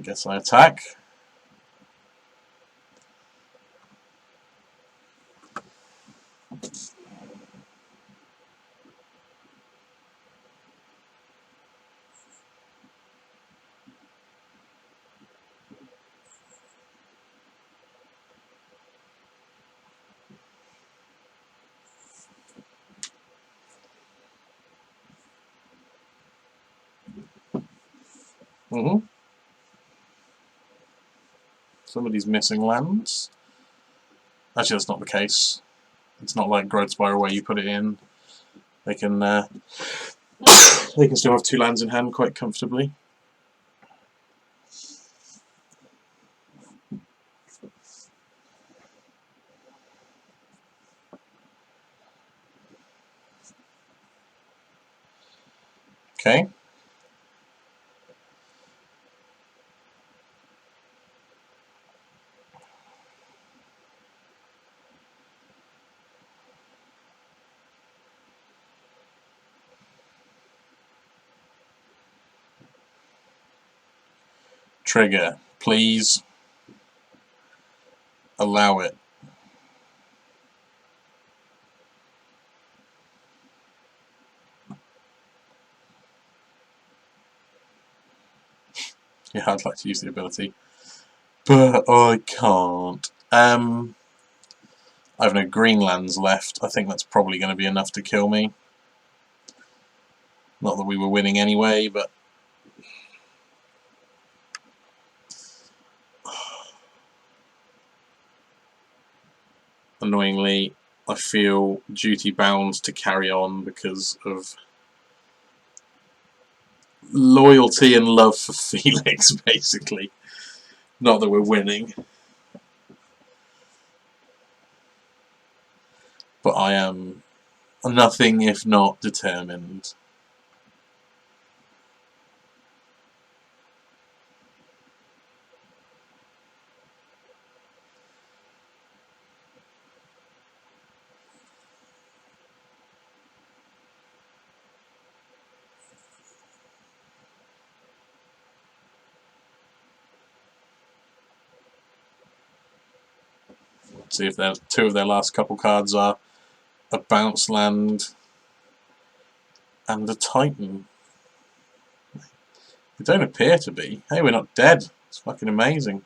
guess I attack. Somebody's missing lands. Actually, that's not the case. It's not like Growth Spiral where you put it in. They can still have 2 lands in hand quite comfortably. Okay. Trigger, please. Allow it. Yeah, I'd like to use the ability, but I can't. I have no green lands left. I think that's probably going to be enough to kill me. Not that we were winning anyway, but annoyingly, I feel duty bound to carry on because of loyalty and love for Felix, basically. Not that we're winning. But I am nothing if not determined. See if 2 of their last couple cards are a bounce land and a Titan. They don't appear to be. Hey, we're not dead. It's fucking amazing.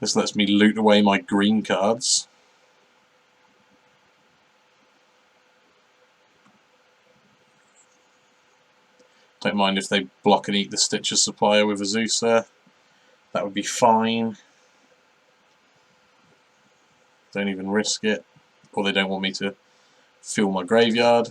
This lets me loot away my green cards. Don't mind if they block and eat the Stitcher Supplier with Azusa. That would be fine. Don't even risk it. Or they don't want me to fill my graveyard.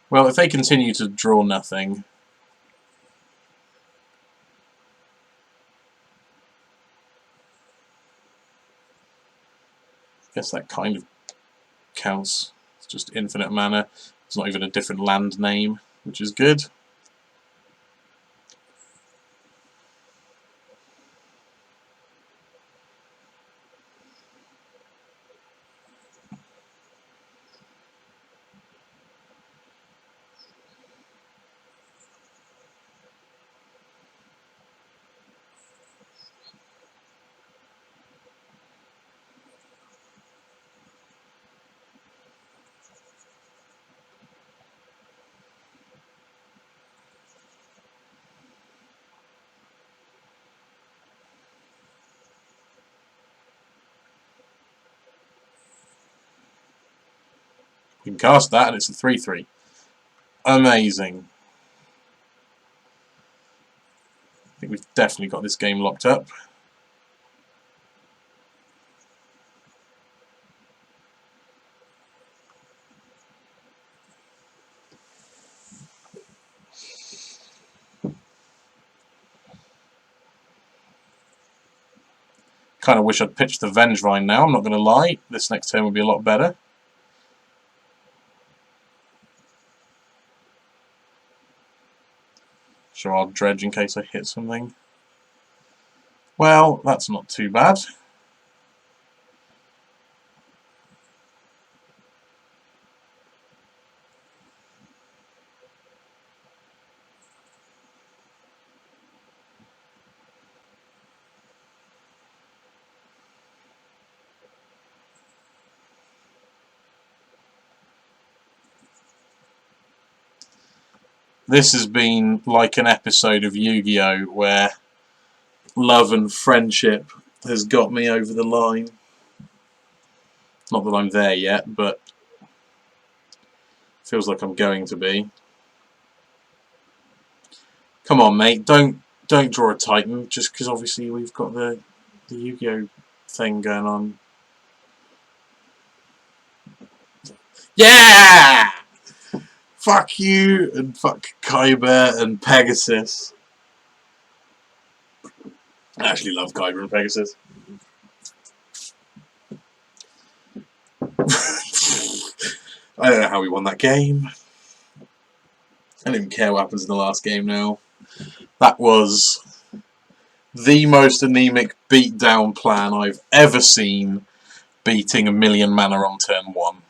Well, if they continue to draw nothing, I guess that kind of counts. It's just infinite mana. It's not even a different land name, which is good. You can cast that and it's a 3/3. Amazing. I think we've definitely got this game locked up. Kind of wish I'd pitched the Vengevine now, I'm not going to lie. This next turn would be a lot better. Sure, I'll dredge in case I hit something. Well, that's not too bad. This has been like an episode of Yu-Gi-Oh! Where love and friendship has got me over the line. Not that I'm there yet, but feels like I'm going to be. Come on, mate, don't draw a Titan just because obviously we've got the Yu-Gi-Oh! Thing going on. Yeah! Fuck you and fuck Kyber and Pegasus. I actually love Kyber and Pegasus. I don't know how we won that game. I don't even care what happens in the last game now. That was the most anemic beatdown plan I've ever seen, beating 1,000,000 mana on turn 1.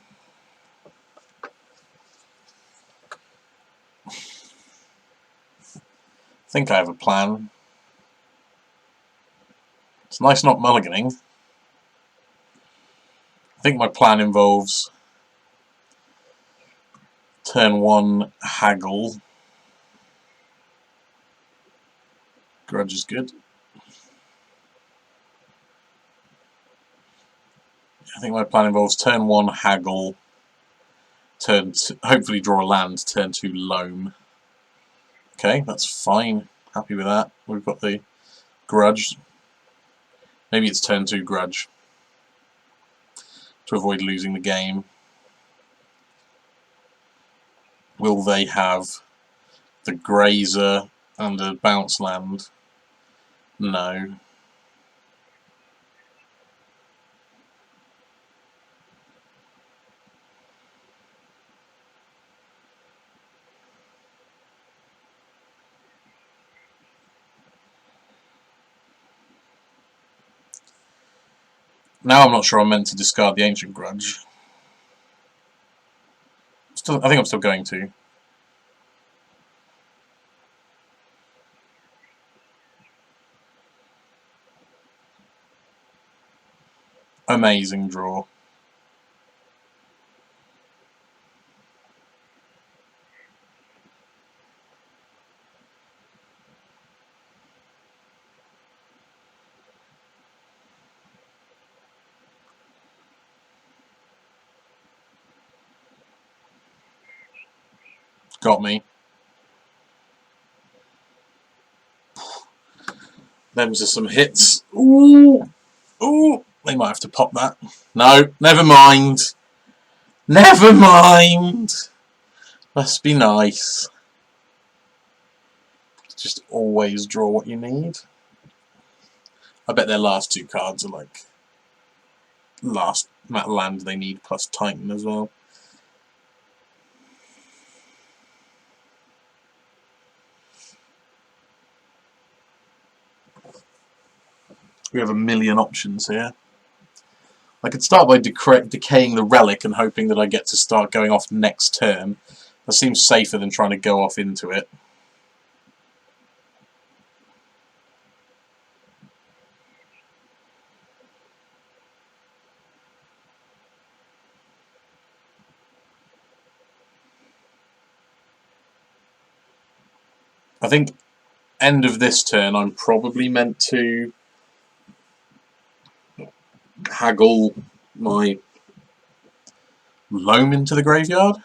I think I have a plan. It's nice not mulliganing. I think my plan involves turn 1 haggle. Grudge is good. I think my plan involves turn 1 haggle, turn two, hopefully draw a land, turn 2 loam. Okay, that's fine. Happy with that. We've got the grudge. Maybe it's turn 2 grudge to avoid losing the game. Will they have the grazer and a bounce land? No. Now I'm not sure I'm meant to discard the Ancient Grudge. I think I'm still going to. Amazing draw. Got me. Them's are some hits. Ooh! Ooh! They might have to pop that. No, never mind. Never mind! Let's be nice. Just always draw what you need. I bet their last 2 cards are like last land they need plus Titan as well. We have 1,000,000 options here. I could start by decaying the relic and hoping that I get to start going off next turn. That seems safer than trying to go off into it. I think end of this turn I'm probably meant to haggle my loam into the graveyard.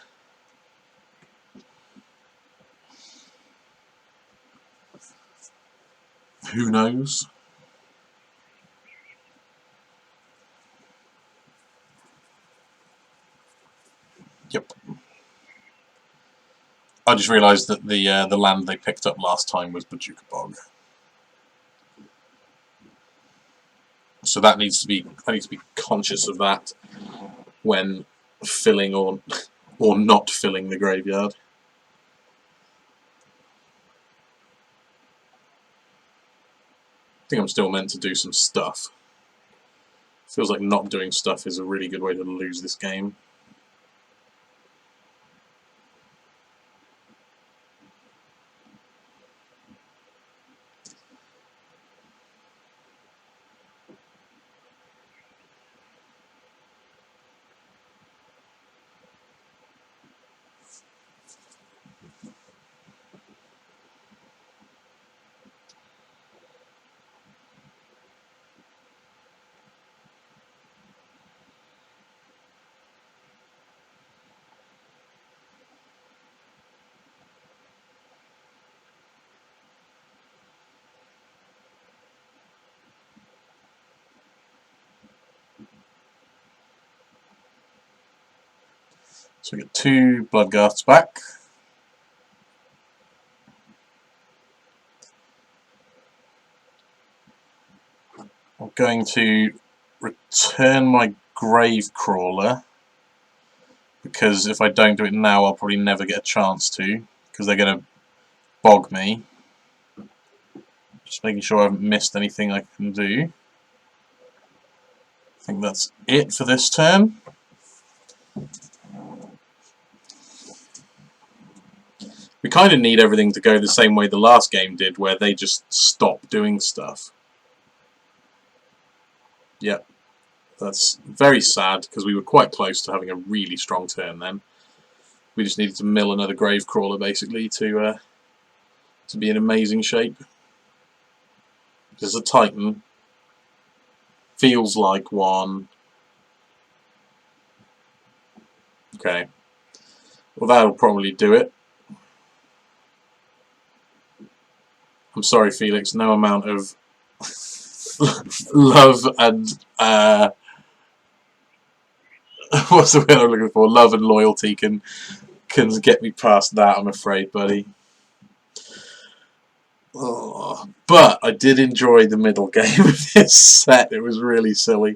Who knows? Yep. I just realised that the land they picked up last time was Bojuka Bog. So that needs to be I need to be conscious of that when filling or not filling the graveyard. think I'm still meant to do some stuff. Feels like not doing stuff is a really good way to lose this game. So we get 2 Bloodgarths back. I'm going to return my Grave Crawler, because if I don't do it now I'll probably never get a chance to, because they're going to bog me. Just making sure I haven't missed anything I can do. I think that's it for this turn. We kind of need everything to go the same way the last game did, where they just stop doing stuff. Yep. That's very sad, because we were quite close to having a really strong turn then. We just needed to mill another Gravecrawler, basically, to be in amazing shape. There's a Titan. Feels like one. Okay. Well, that'll probably do it. I'm sorry, Felix, no amount of love and what's the word I'm looking for? Love and loyalty can get me past that, I'm afraid, buddy. Oh, but I did enjoy the middle game of this set. It was really silly.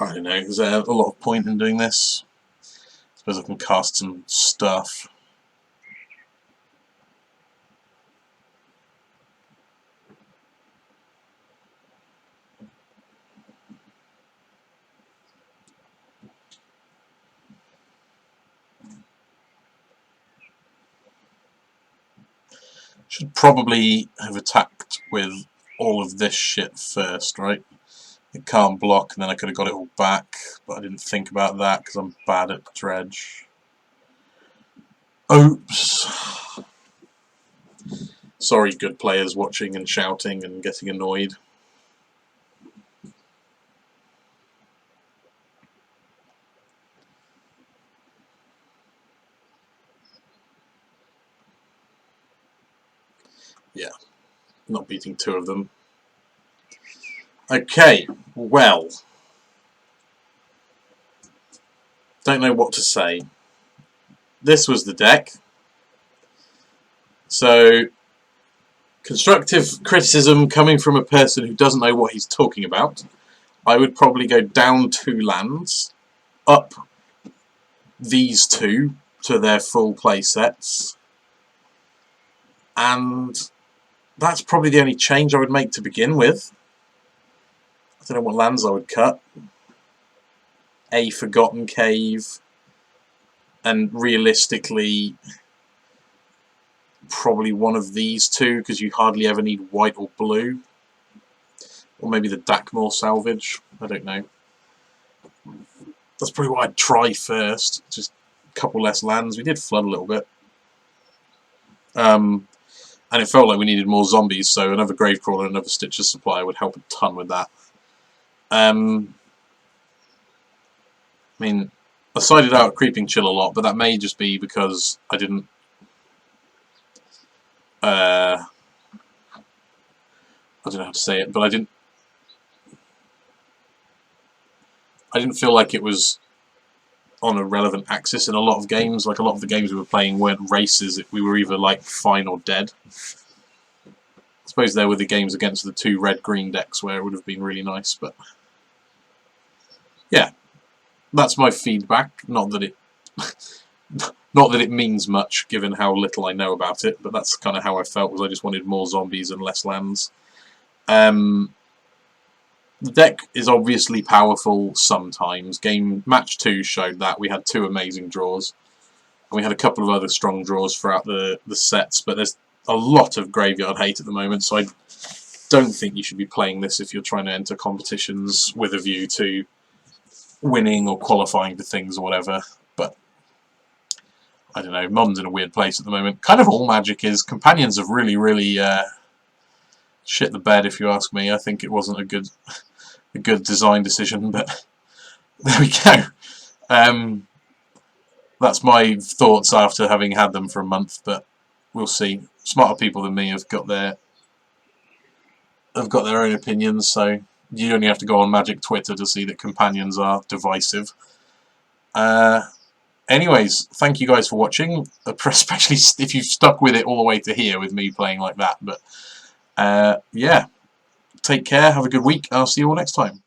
I don't know, is there a lot of point in doing this? I suppose I can cast some stuff. Should probably have attacked with all of this shit first, right? It can't block, and then I could have got it all back, but I didn't think about that because I'm bad at dredge. Oops. Sorry, good players watching and shouting and getting annoyed. Yeah, not beating 2 of them. Okay, well, don't know what to say. This was the deck. So, constructive criticism coming from a person who doesn't know what he's talking about. I would probably go down 2 lands, up these 2 to their full play sets, and that's probably the only change I would make to begin with. I don't know what lands I would cut. A Forgotten Cave, and realistically probably one of these 2, because you hardly ever need white or blue. Or maybe the Dakmore salvage, I don't know. That's probably what I'd try first, just a couple less lands. We did flood a little bit. And it felt like we needed more zombies, so another Gravecrawler and another Stitcher's Supply would help a ton with that. I mean, I sided out Creeping Chill a lot, but that may just be because I didn't... I don't know how to say it, but I didn't feel like it was on a relevant axis in a lot of games. Like, a lot of the games we were playing weren't races, we were either like fine or dead. I suppose there were the games against the 2 red-green decks where it would have been really nice, but yeah, that's my feedback. Not that it not that it means much, given how little I know about it, but that's kind of how I felt, was I just wanted more zombies and less lands. The deck is obviously powerful sometimes. Match 2 showed that. We had 2 amazing draws. And we had a couple of other strong draws throughout the sets, but there's a lot of graveyard hate at the moment, so I don't think you should be playing this if you're trying to enter competitions with a view to winning or qualifying for things or whatever. But I don't know, Modern's in a weird place at the moment. Kind of all Magic is. Companions have really, really shit the bed, if you ask me. I think it wasn't a good design decision, but there we go. That's my thoughts after having had them for a month, but we'll see. Smarter people than me have got their own opinions, so you only have to go on Magic Twitter to see that companions are divisive. Anyways, thank you guys for watching, especially if you've stuck with it all the way to here with me playing like that. But yeah, take care, have a good week, I'll see you all next time.